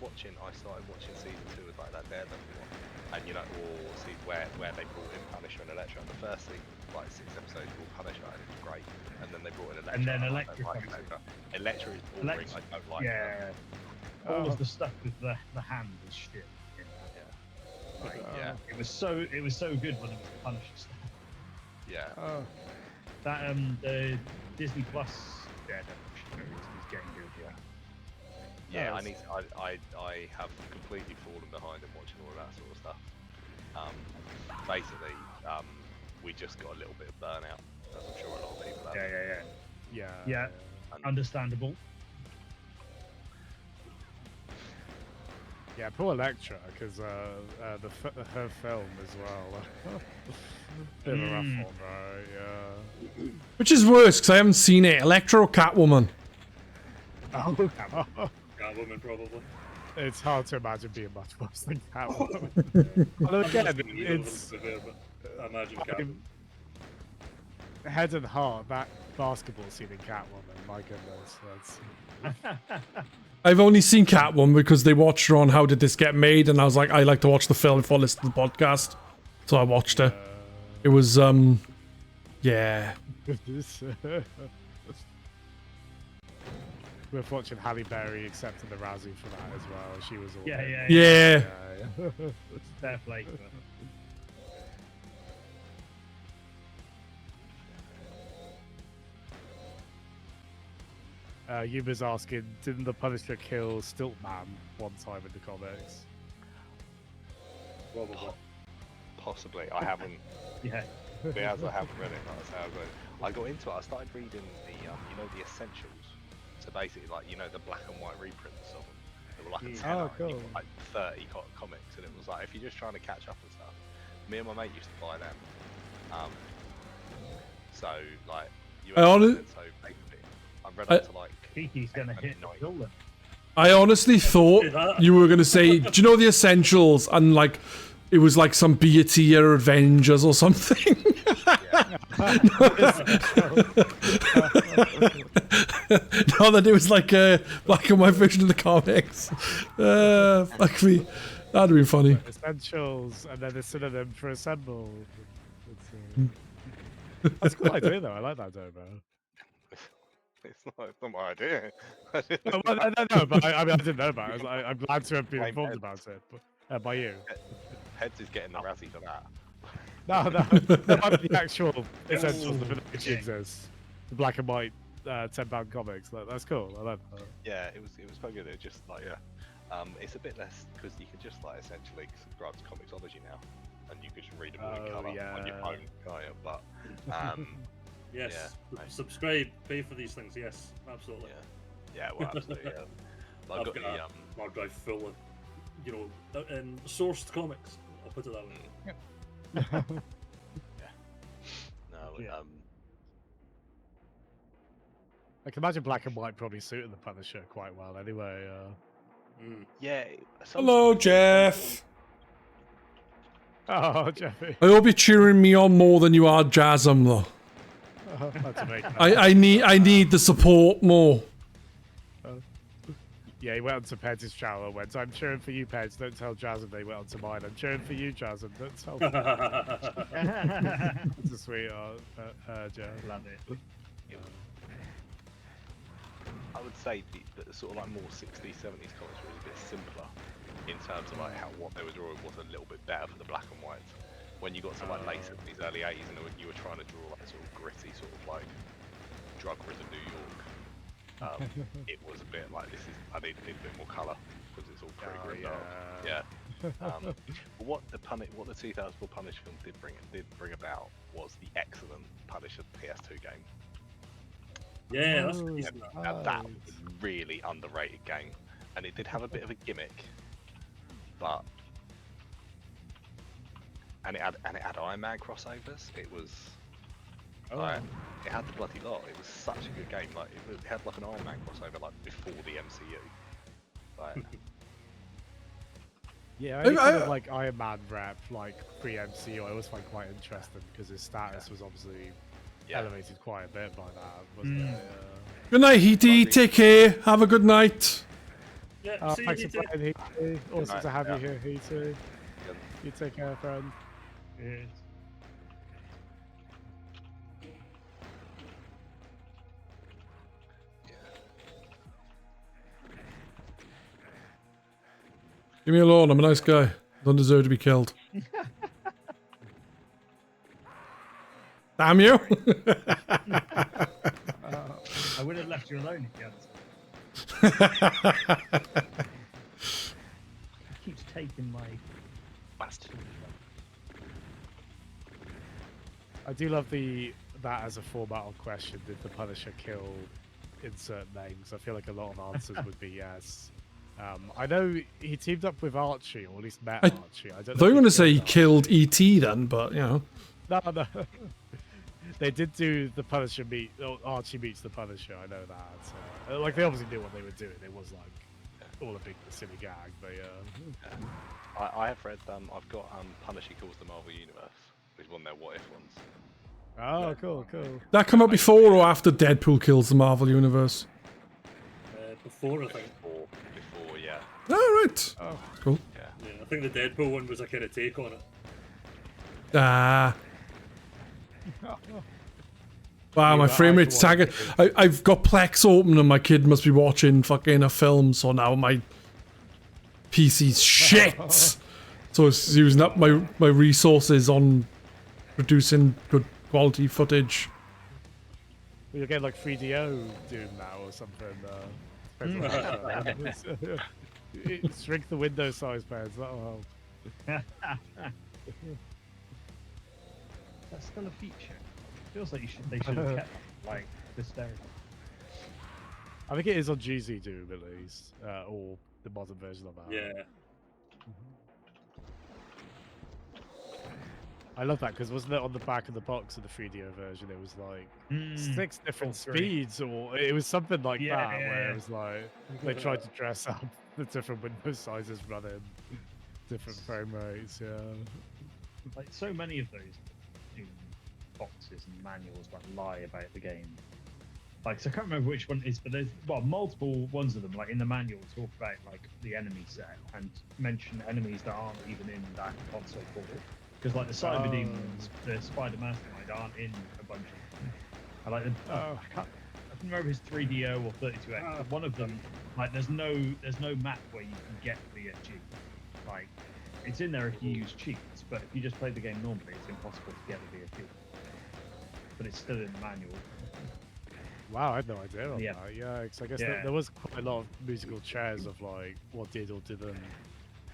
I started watching season 2 of like that Daredevil one, and you know, or see where they brought in Punisher and Elektra. The first season, like 6 episodes, brought Punisher, and it was great. And then they brought in Elektra. And then I don't Elektra like comes in. Elektra. Elektra is boring. Elektra- I don't like her. Yeah. All of the stuff with the hand was shit. in that. Yeah. Like, Yeah. It was so good when it was Punisher stuff. Yeah. Oh. That the Disney Plus Daredevil show is getting good. Yeah. Yeah, Oh, I need. I have completely fallen behind in watching all of that sort of stuff. Basically, we just got a little bit of burnout, as I'm sure a lot of people have. Yeah. Yeah. Yeah. And Understandable. Yeah, poor Elektra, because her film as well. Bit of a rough one, right? Yeah. Which is worse, because I haven't seen it. Electro or Catwoman? Oh, Catwoman, probably. it's hard to imagine being much worse than Catwoman. Although again, it's I imagine Catwoman. head and heart. That basketball scene in Catwoman, my goodness, that's I've only seen Catwoman because they watched her on How Did This Get Made, and I was like, I like to watch the film before I listen to the podcast. So I watched it. It was, yeah. We're watching Halle Berry accepting the Razzie for that as well. She was all Yeah. Yeah. Fair play. to her. Yuba's asking, didn't the Punisher kill Stiltman one time in the comics? Probably. Possibly. I haven't. Yeah. As I haven't read it. I got into it. I started reading the, the Essentials. So basically, like, the black and white reprints of them. They were like a 10 Oh, cool. like 30 comics, and it was like, if you're just trying to catch up and stuff, me and my mate used to buy them. So like, so basically, I read up to like. Kiki's gonna hit Nolan. I honestly thought you were going to say, do you know the Essentials? And like, it was like some B tier Avengers or something. No, that it was like a black and white version of the comics. Fuck me. That'd be funny. Essentials, and then a synonym for assemble. That's a cool idea, though. I like that, Dobo. It's not my idea. Well, I don't know, but I mean, I didn't know about it. I'm glad to have been informed about it by you. Heads is getting the Razzie for that. No, the actual Essentials, the actually exists. The black and white £10 comics. That's cool. I like that. Yeah, it was quite good. It was just like it's a bit less because you can just like essentially subscribe to Comixology now, and you can just read them all in colour on your phone, can't you? But yes, yeah, subscribe, pay for these things. Yes, absolutely. Yeah, well, absolutely. I've got a hard drive full of, sourced comics. I'll put it that way. No, I can imagine black and white probably suited the Punisher quite well anyway. Yeah. Hello, Jeff. Oh, Jeffy. I hope you're cheering me on more than you are Jasm, though. That's amazing. I need the support more. Yeah, he went onto Peds' channel and went, I'm cheering for you, Peds. Don't tell Jasm they went onto mine. I'm cheering for you, Jasm. Don't tell me. It's a sweetheart, Jeff. Love it. I would say the sort of like more 60s, 70s comics was a bit simpler in terms of like how what they were drawing was a little bit better for the black and whites. When you got to like late 70s, early 80s, and when you were trying to draw like sort of gritty, sort of like drug-ridden New York, it was a bit like I need a bit more colour because it's all pretty grim dark. Yeah. But what the 2004 Punisher film did bring about was the excellent Punisher PS2 game. Yeah, that's And that was a really underrated game, and it did have a bit of a gimmick, but and it had Iron Man crossovers. It was like, it had the bloody lot. It was such a good game. Like it had like an Iron Man crossover like before the MCU. Like, yeah, any kind of like Iron Man rep like pre-MCU I always find quite interesting because his status was obviously elevated quite a bit by that, wasn't it? Good night, Heaty. Take care. Have a good night. Yeah, see thanks you, for playing, Heaty. Awesome to have you here, Heaty. Yeah. You take care, friend. Yes. Leave me alone. I'm a nice guy. Don't deserve to be killed. Damn you! I would have left you alone if you hadn't. He keeps taking my bastard. I do love that as a formattal question. Did the Punisher kill insert names? I feel like a lot of answers would be yes. I know he teamed up with Archie, or at least met Archie. I don't know. I thought you were going to say he Archie. killed E.T. then, but you know. No. They did do the Punisher Archie meets the Punisher. I know that. So, like they obviously knew what they were doing. It was like all a big silly gag, but yeah. I have read I've got Punisher Calls the Marvel Universe, which is one of their what if ones. Oh, cool. That come out before or after Deadpool kills the Marvel Universe? before, I think. Before, yeah. All right. Oh, cool. Yeah, I think the Deadpool one was a kind of take on it. Ah. Wow, my frame rate's tagging. I've got Plex open and my kid must be watching fucking a film, so now my PC's shit. So it's using up my resources on producing good quality footage. You'll get like 3DO Doom now or something. Shrink the window size, pads. That'll help. That's still a feature. Feels like they should have kept like this there. I think it is on GZ Doom at least, or the modern version of that. Yeah. I love that because wasn't it on the back of the box of the 3DO version? It was like 6 different speeds, or it was something like that, where it was like they tried to dress up the different window sizes running different frame rates. Yeah. Like so many of those Doom boxes and manuals like lie about the game. Like, so I can't remember which one it is, but there's multiple ones of them. Like in the manual, talk about like the enemy set and mention enemies that aren't even in that console port. Because like the Cyber Demons, the Spider Mastermind aren't in a bunch of them. I like them. I can't remember if it's 3DO or 32X. But one of them, like there's no map where you can get VFG. Like it's in there if you use cheats, but if you just play the game normally, it's impossible to get the VFG. But it's still in the manual. Wow, I had no idea on Yeah. that. Yeah, because I guess there was quite a lot of musical chairs of like what did or didn't.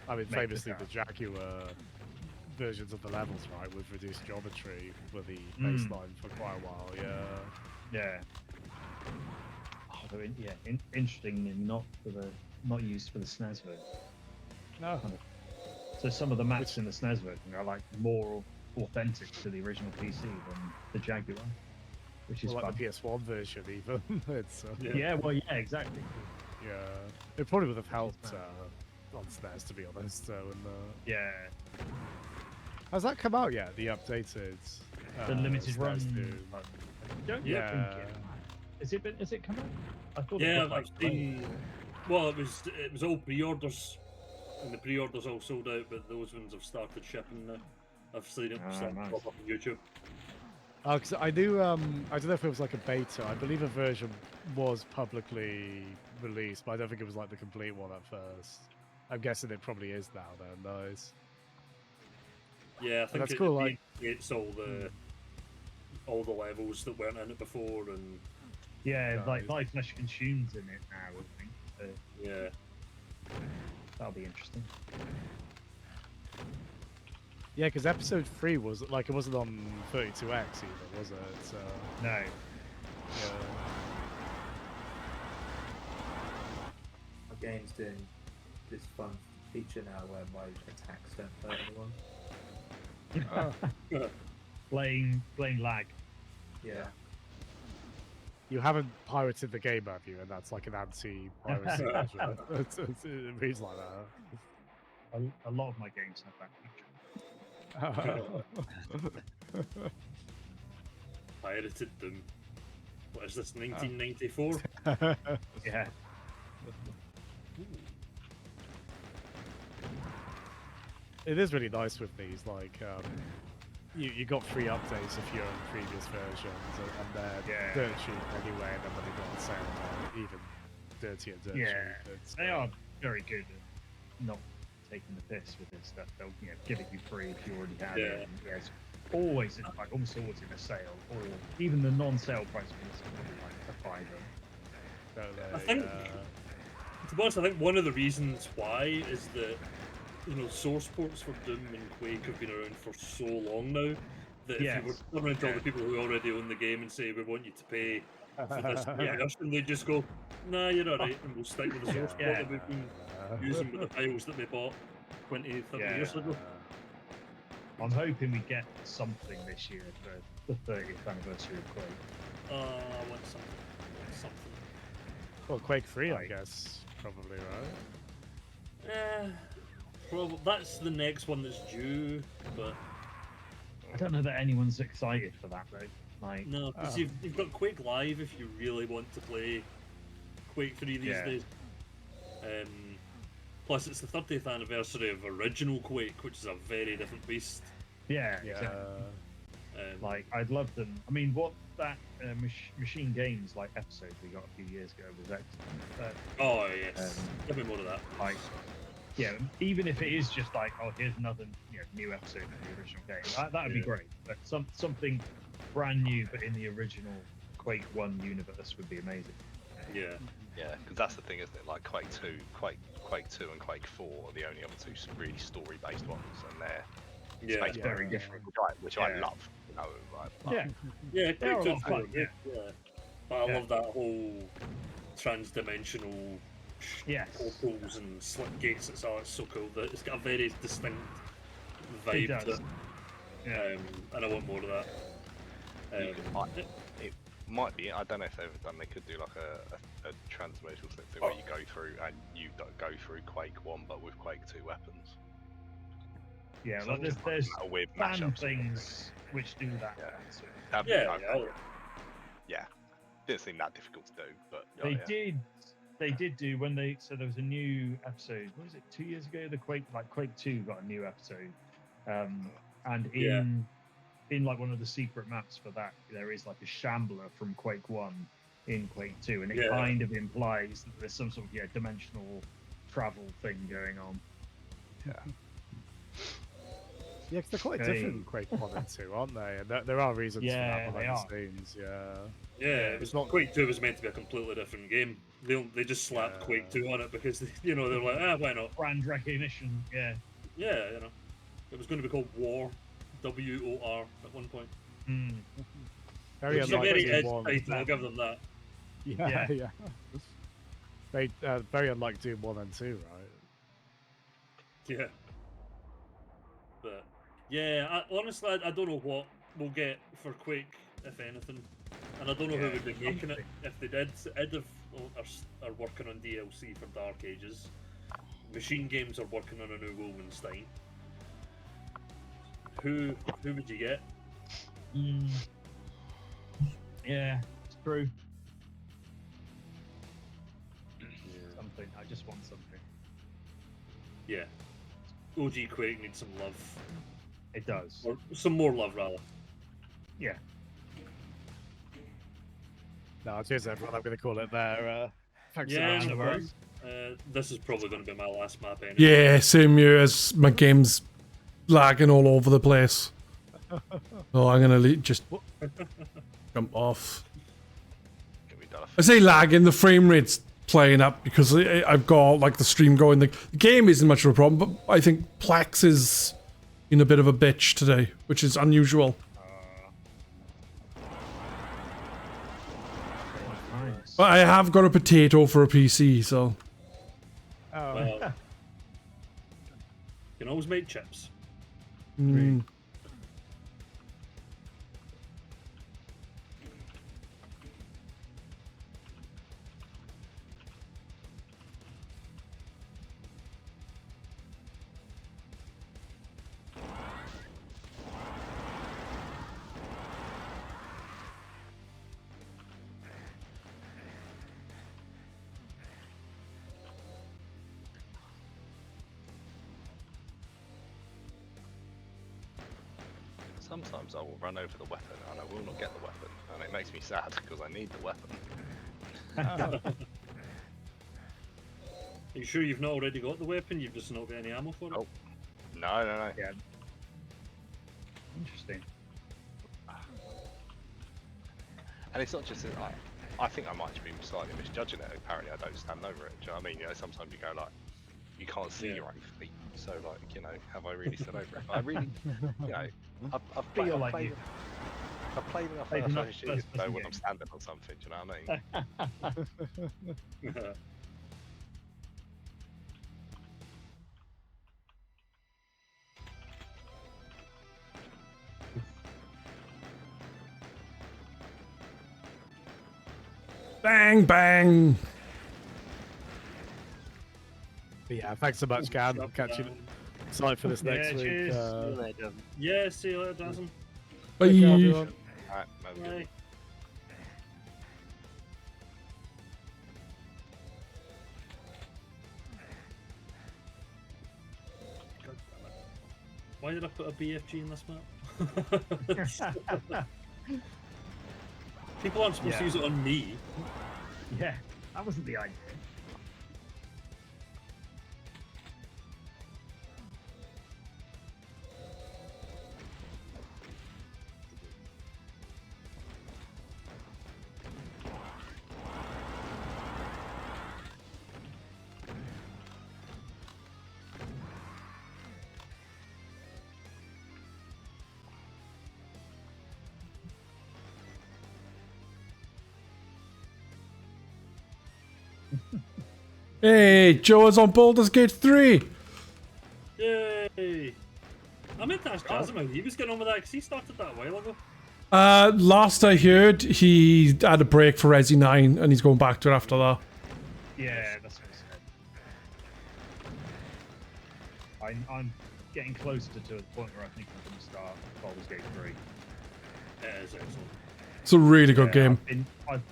I mean, famously the Jaguar versions of the levels, right, with reduced geometry for the baseline for quite a while. Yeah. Although, interestingly, not used for the SNES version. No. So some of the maps in the SNES version are like more authentic to the original PC than the Jaguar. which is Or like fun. the PS1 version, even. It's Yeah, well, yeah, exactly. yeah. It probably would have Which is helped mad. on SNES, to be honest. Yeah, Has that come out yet? The updated the limited SNES run. Doom? I don't think Yeah. Has it come out? I thought it Yeah, got like I've seen. Well, it was all pre-orders, and the pre-orders all sold out, but those ones have started shipping now. I've seen it starting to nice. pop up on YouTube. Oh, because I knew, I don't know if it was like a beta. I believe a version was publicly released, but I don't think it was like the complete one at first. I'm guessing it probably is now, then. Nice. Yeah, I think that's cool, like- it's all the levels that weren't in it before, and Yeah, Nice. like Live Flesh Consumed in it now, I think. So yeah, that'll be interesting. Yeah, because episode 3 was, like, it wasn't on 32X either, was it? So, No. yeah. My game's doing this fun feature now where my attacks don't hurt anyone. Playing lag. Yeah. You haven't pirated the game, have you? And that's like an anti-piracy measure. It reads like that. A lot of my games have that feature. pirated them. What is this? 1994? Yeah. It is really nice with these, like, you got free updates if you're in previous versions, and they're dirt cheap anyway, and then when they got on sale, they're even dirtier and dirt cheap. They are very good at not taking the piss with this stuff. They'll give it you free if you already have it. And, it's always like almost always in a sale, or even the non-sale price is probably like a £5. I think, to be honest, I think one of the reasons why is that source ports for Doom and Quake have been around for so long now that if you were turning to all the people who already own the game and say we want you to pay for this version, they just go, nah, you're alright, and we'll stick with the source port that we've been using with the files that we bought 20, 30 years ago. I'm hoping we get something this year for the 30th anniversary of Quake. I want something. Well, Quake 3, I guess, probably, right? Well, that's the next one that's due, but I don't know that anyone's excited for that though. Like, no, because you've got Quake Live if you really want to play Quake 3 these days. Plus, it's the 30th anniversary of original Quake, which is a very different beast. Yeah. Exactly. Like, I'd love them. I mean, what that Machine Games like episode we got a few years ago was excellent. Oh yes, give me more of that. Like, yeah, even if it is just like, oh, here's another new episode of the original game, that would be great. But something brand new, but in the original Quake 1 universe would be amazing. Yeah. Yeah, because that's the thing, isn't it? Like Quake 2, Quake 2 and Quake 4 are the only other two really story-based ones, and they're very different. Which I love. Yeah, Quake 2 is fun. Yeah. But I love that whole trans-dimensional portals and slit gates. It's so cool. It's got a very distinct vibe to it. And I want more of that. It might be, I don't know if they've ever done, they could do like a transversal slip thing where you go through and you go through Quake 1 but with Quake 2 weapons. Yeah, So like there's a weird fan mashup things which do that. Yeah. Didn't seem that difficult to do, but They did do when there was a new episode. What was it? 2 years ago, the Quake 2 got a new episode, and in like one of the secret maps for that, there is like a shambler from Quake 1 in Quake 2, and it kind of implies that there's some sort of dimensional travel thing going on. Yeah. Yeah, because they're quite different in Quake 1 and 2, aren't they? And there are reasons for that behind the scenes, Yeah, it was not. Quake 2 was meant to be a completely different game. They just slapped Quake 2 on it because they're like, why not? Brand recognition, Yeah, it was going to be called War, WOR at one point. Very Which unlike is a very Doom edge 1. title, I'll give them that. Yeah. They very unlike Doom 1 and 2, right? Yeah. But honestly, I don't know what we'll get for Quake, if anything. and I don't know who Yeah, would be making it. something. If they did, Id are working on DLC for Dark Ages. Machine Games are working on a new Wolfenstein. Who would you get? Yeah, it's true. Something. I just want something. Yeah. OG Quake needs some love. It does. Or some more love, rather. Yeah. No, cheers everyone. I'm going to call it there. Thanks Yeah, so no much. worries. This is probably going to be my last map anyway. Yeah, same here as my game's lagging all over the place. So I'm going to just jump off. Can we done I say lagging, the frame rate's playing up because I've got like the stream going. The game isn't much of a problem, but I think Plex is in a bit of a bitch today, which is unusual. Nice. But I have got a potato for a PC, so Oh, Well, you can always make chips. mm. Sometimes I will run over the weapon and I will not get the weapon, and it makes me sad because I need the weapon. Are you sure you've not already got the weapon? You've just not got any ammo for it? Oh. No. Yeah. Interesting. And it's not just that I think I might be slightly misjudging it. Apparently, I don't stand over it. Do you know what I mean? You know, sometimes you go like, you can't see your own feet. So like, you know, have I really stood over it? I really, you know, I've played enough Played first enough person shooters to know first-person when I'm games. standing on something. Do you know what I mean? Bang bang. But yeah, thanks so much, Gam. Shut Catch you. down. Excited for this next week. cheers. Yeah, see you later, Dazzle. Bye. Take care, everyone. Alright, no good. Bye. God damn it. Why did I put a BFG in this map? People aren't supposed to Yeah. use it on me. Yeah, that wasn't the idea. Hey, Joe is on Baldur's Gate 3. Yay! I meant to ask Jazz how he was getting on with that because he started that a while ago. Last I heard, he had a break for Resi 9 and he's going back to it after that. Yeah, that's what I said. I'm getting closer to the point where I think I'm going to start Baldur's Gate 3. Yeah, it's excellent. It's a really good game. I've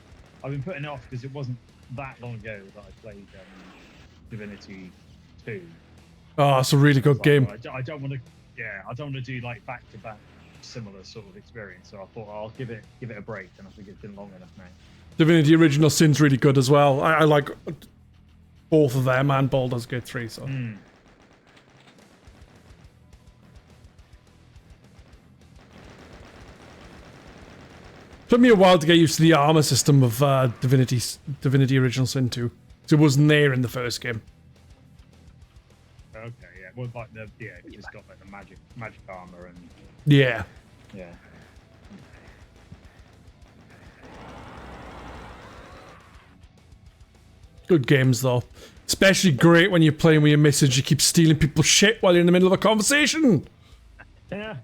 been putting it off because it wasn't that long ago that I played Divinity 2. Oh, it's a really good game. I don't want to. Yeah, I don't want to do like back-to-back similar sort of experience. So I thought I'll give it a break, and I think it's been long enough now. Divinity Original Sin's really good as well. I like both of them and Baldur's Gate 3. So. Took me a while to get used to the armor system of Divinity Original Sin 2. So it wasn't there in the first game. Okay, yeah. Well, like it's just got like the magic armor and Yeah. yeah. Good games though. Especially great when you're playing with your missus, you keep stealing people's shit while you're in the middle of a conversation. Yeah.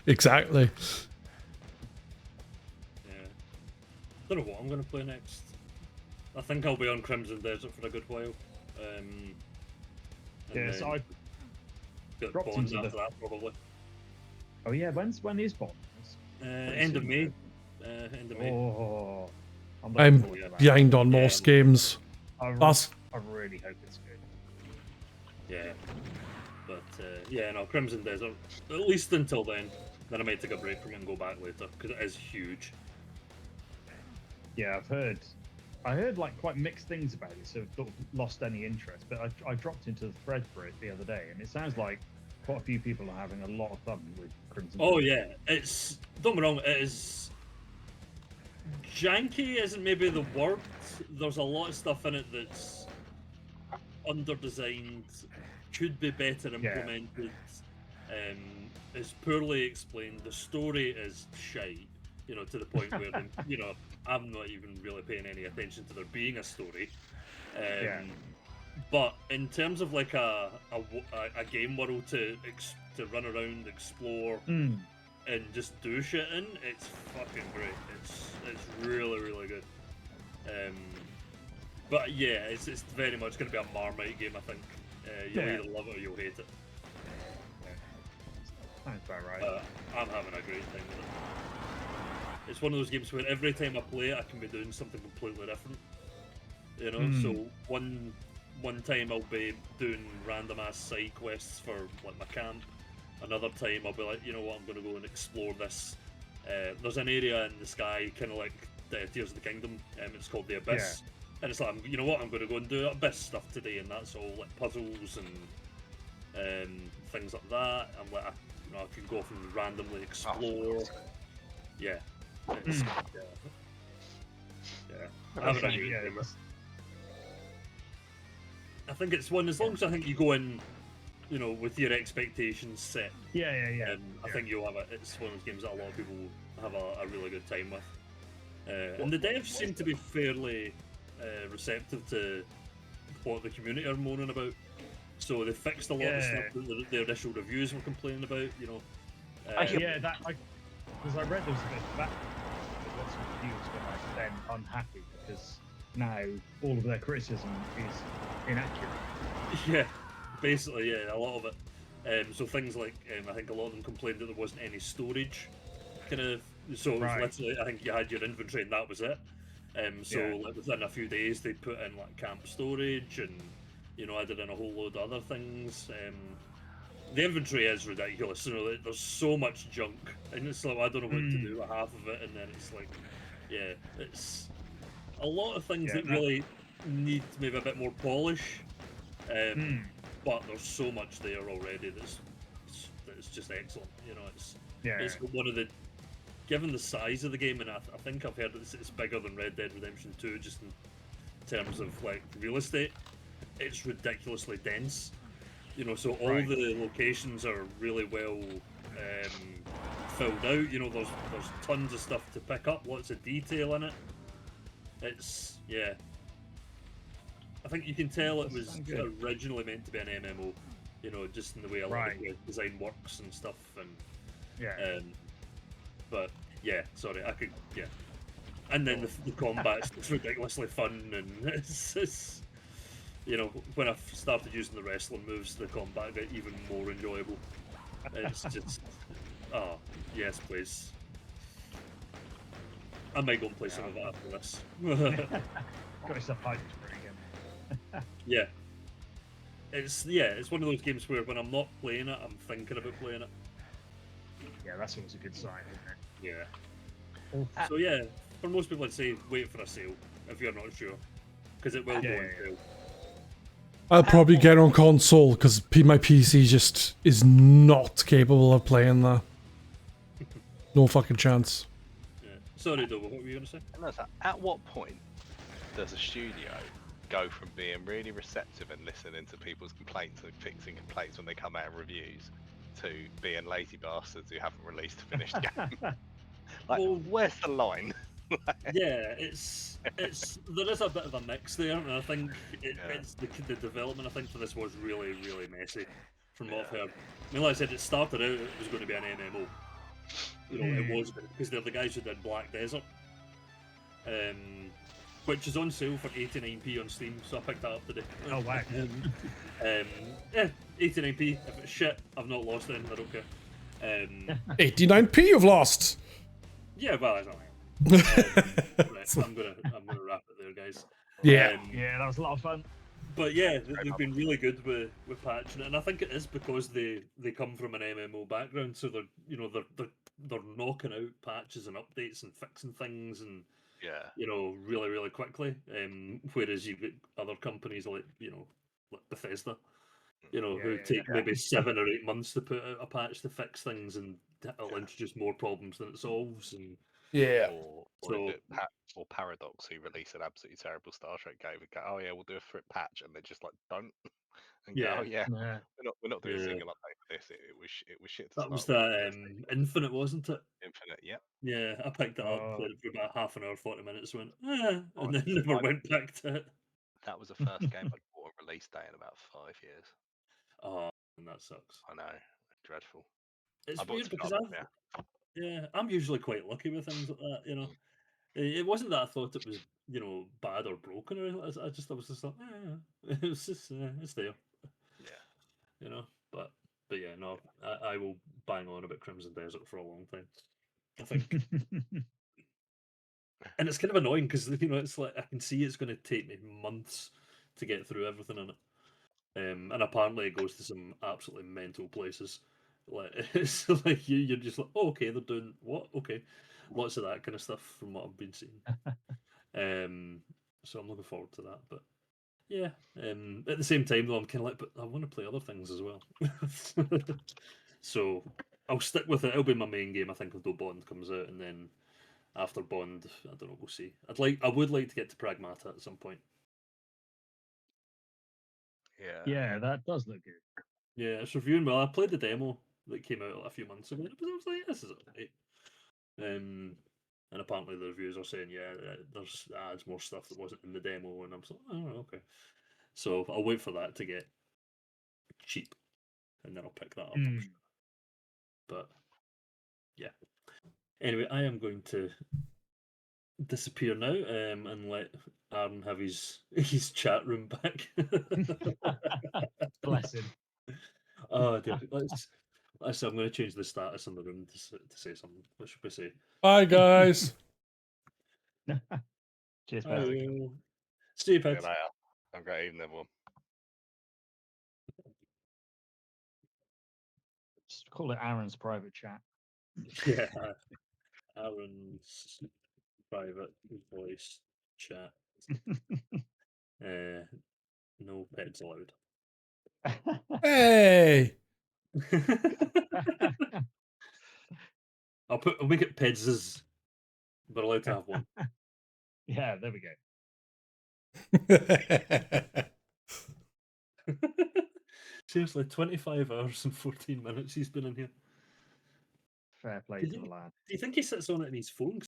Exactly. Yeah. Don't know what I'm gonna play next. I think I'll be on Crimson Desert for a good while. And Yeah, so I got dropped Bond into after that probably. Oh yeah, when is Bond? End of May. End of May. Oh, I'm looking forward to that. behind on most games. I That's really hope it's good. Yeah. But yeah, no, Crimson Desert. At least until then. Then I might take a break from it and go back later because it is huge. Yeah, I heard like quite mixed things about it, so I've sort of lost any interest. But I dropped into the thread for it the other day, and it sounds like quite a few people are having a lot of fun with Crimson. Oh yeah, it's, don't get me wrong, it is janky isn't maybe the word. There's a lot of stuff in it that's under-designed, could be better implemented. It's poorly explained. The story is shite, you know, to the point where you know, I'm not even really paying any attention to there being a story. But in terms of like a game world to run around, explore, and just do shit in, it's fucking great. It's really, really good. But yeah, it's very much going to be a Marmite game, I think. You'll either love it or you'll hate it. Sounds about right. I'm having a great time with it. It's one of those games where every time I play it, I can be doing something completely different. You know, so one time I'll be doing random ass side quests for like my camp. Another time I'll be like, you know what, I'm going to go and explore this. There's an area in the sky, kind of like Tears of the Kingdom. It's called the Abyss. And it's like, you know what, I'm going to go and do Abyss stuff today, and that's all like puzzles and things like that. I'm like, I can go off and randomly explore. Yeah. It's, I think it's one, as long as I think you go in, you know, with your expectations set. I think you'll have it's one of those games that a lot of people have a really good time with. And the devs seem to be fairly receptive to what the community are moaning about. So they fixed a lot of the stuff that the initial reviews were complaining about, you know. Because I read there was a bit of that. Lots of reviews were like then unhappy because now all of their criticism is inaccurate. Yeah, basically, yeah, a lot of it. So things like, I think a lot of them complained that there wasn't any storage, kind of. So it was literally, I think you had your inventory and that was it. Like within a few days, they put in like camp storage and, you know, added in a whole load of other things. The inventory is ridiculous. You know, there's so much junk, and it's like I don't know what to do with half of it, and then it's like, yeah, it's a lot of things that really need maybe a bit more polish. But there's so much there already that's just excellent. You know, it's one of the, given the size of the game, and I think I've heard it's bigger than Red Dead Redemption 2, just in terms of like real estate. It's ridiculously dense. You know, so all the locations are really well filled out. You know, there's tons of stuff to pick up, lots of detail in it. It's I think you can tell it was originally meant to be an MMO. You know, just in the way a lot of the design works and stuff. And but yeah, sorry, and then the combat's just ridiculously fun, and it's you know, when I started using the wrestling moves, the combat got even more enjoyable. It's just, oh, yes, please. I might go and play some of that after this. Got yourself hyped for it again. It's one of those games where when I'm not playing it, I'm thinking about playing it. Yeah, that's always a good sign, isn't it? Yeah. So yeah, for most people, I'd say wait for a sale if you're not sure, because it will go on sale. I'll probably get on console because my PC just is not capable of playing that. No fucking chance. Yeah. Sorry, Double, what were you going to say? At what point does a studio go from being really receptive and listening to people's complaints and fixing complaints when they come out in reviews to being lazy bastards who haven't released a finished game? Like, where's the line? Yeah, it's there is a bit of a mix there, and I think it's the development I think for this was really, really messy. from what I've heard. I mean, like I said, it started out it was going to be an MMO. You know, it was because they're the guys who did Black Desert, which is on sale for 89p on Steam. So I picked that up today. Oh wow! Yeah, 89p. If it's shit, I've not lost it. I don't care. 89p you've lost. Yeah, well, that's not. Right, I'm gonna wrap it there, guys. Yeah. Yeah, that was a lot of fun. But yeah, they've been really good with patching it, and I think it is because they come from an MMO background, so they're knocking out patches and updates and fixing things and really quickly. Whereas you get other companies like like Bethesda, who take maybe 7 or 8 months to put out a patch to fix things, and it'll introduce more problems than it solves. And or Paradox, who release an absolutely terrible Star Trek game and go, oh yeah, we'll do a threat patch, and they just like don't, and go, oh yeah, we're not doing a single update for this. It was shit to that was start that Infinite, wasn't it? Infinite, yeah. Yeah, I picked it up, played it for about half an hour, 40 minutes, went, and then never went back to it. That was the first game I bought on release day in about 5 years. Oh, and that sucks. I know, dreadful. It's weird because I'm usually quite lucky with things like that. It wasn't that I thought it was bad or broken or anything. I was just like, it's just it's there. Yeah. But yeah, no, I will bang on about Crimson Desert for a long time. I think. And it's kind of annoying because it's like I can see it's going to take me months to get through everything in it, and apparently it goes to some absolutely mental places. Like it's like you're just like, oh, okay, they're doing what? Okay, lots of that kind of stuff from what I've been seeing. So I'm looking forward to that. But yeah, at the same time though, I'm kind of like, but I want to play other things as well. So I'll stick with it. It'll be my main game, I think, until Bond comes out, and then after Bond, I don't know. We'll see. I would like to get to Pragmata at some point. Yeah, that does look good. Yeah, it's reviewing well. I played the demo that came out a few months ago, but I was like, this is alright. And apparently the reviews are saying, there's adds more stuff that wasn't in the demo, and I'm like, oh, okay. So I'll wait for that to get cheap, and then I'll pick that up. I'm sure. But yeah. Anyway, I am going to disappear now and let Aaron have his chat room back. Bless him. Oh dear. I'm going to change the status in the room to say something. What should we say? Bye, guys. Cheers, Pez. See you, Pez. Have a great evening, everyone. Just call it Aaron's private chat. Yeah. Aaron's private voice chat. No pets allowed. Hey. I'll make it Pedz's, but allowed to have one. Yeah, there we go. Seriously, 25 hours and 14 minutes he's been in here. Fair play to the lad. Do you think he sits on it in his phone?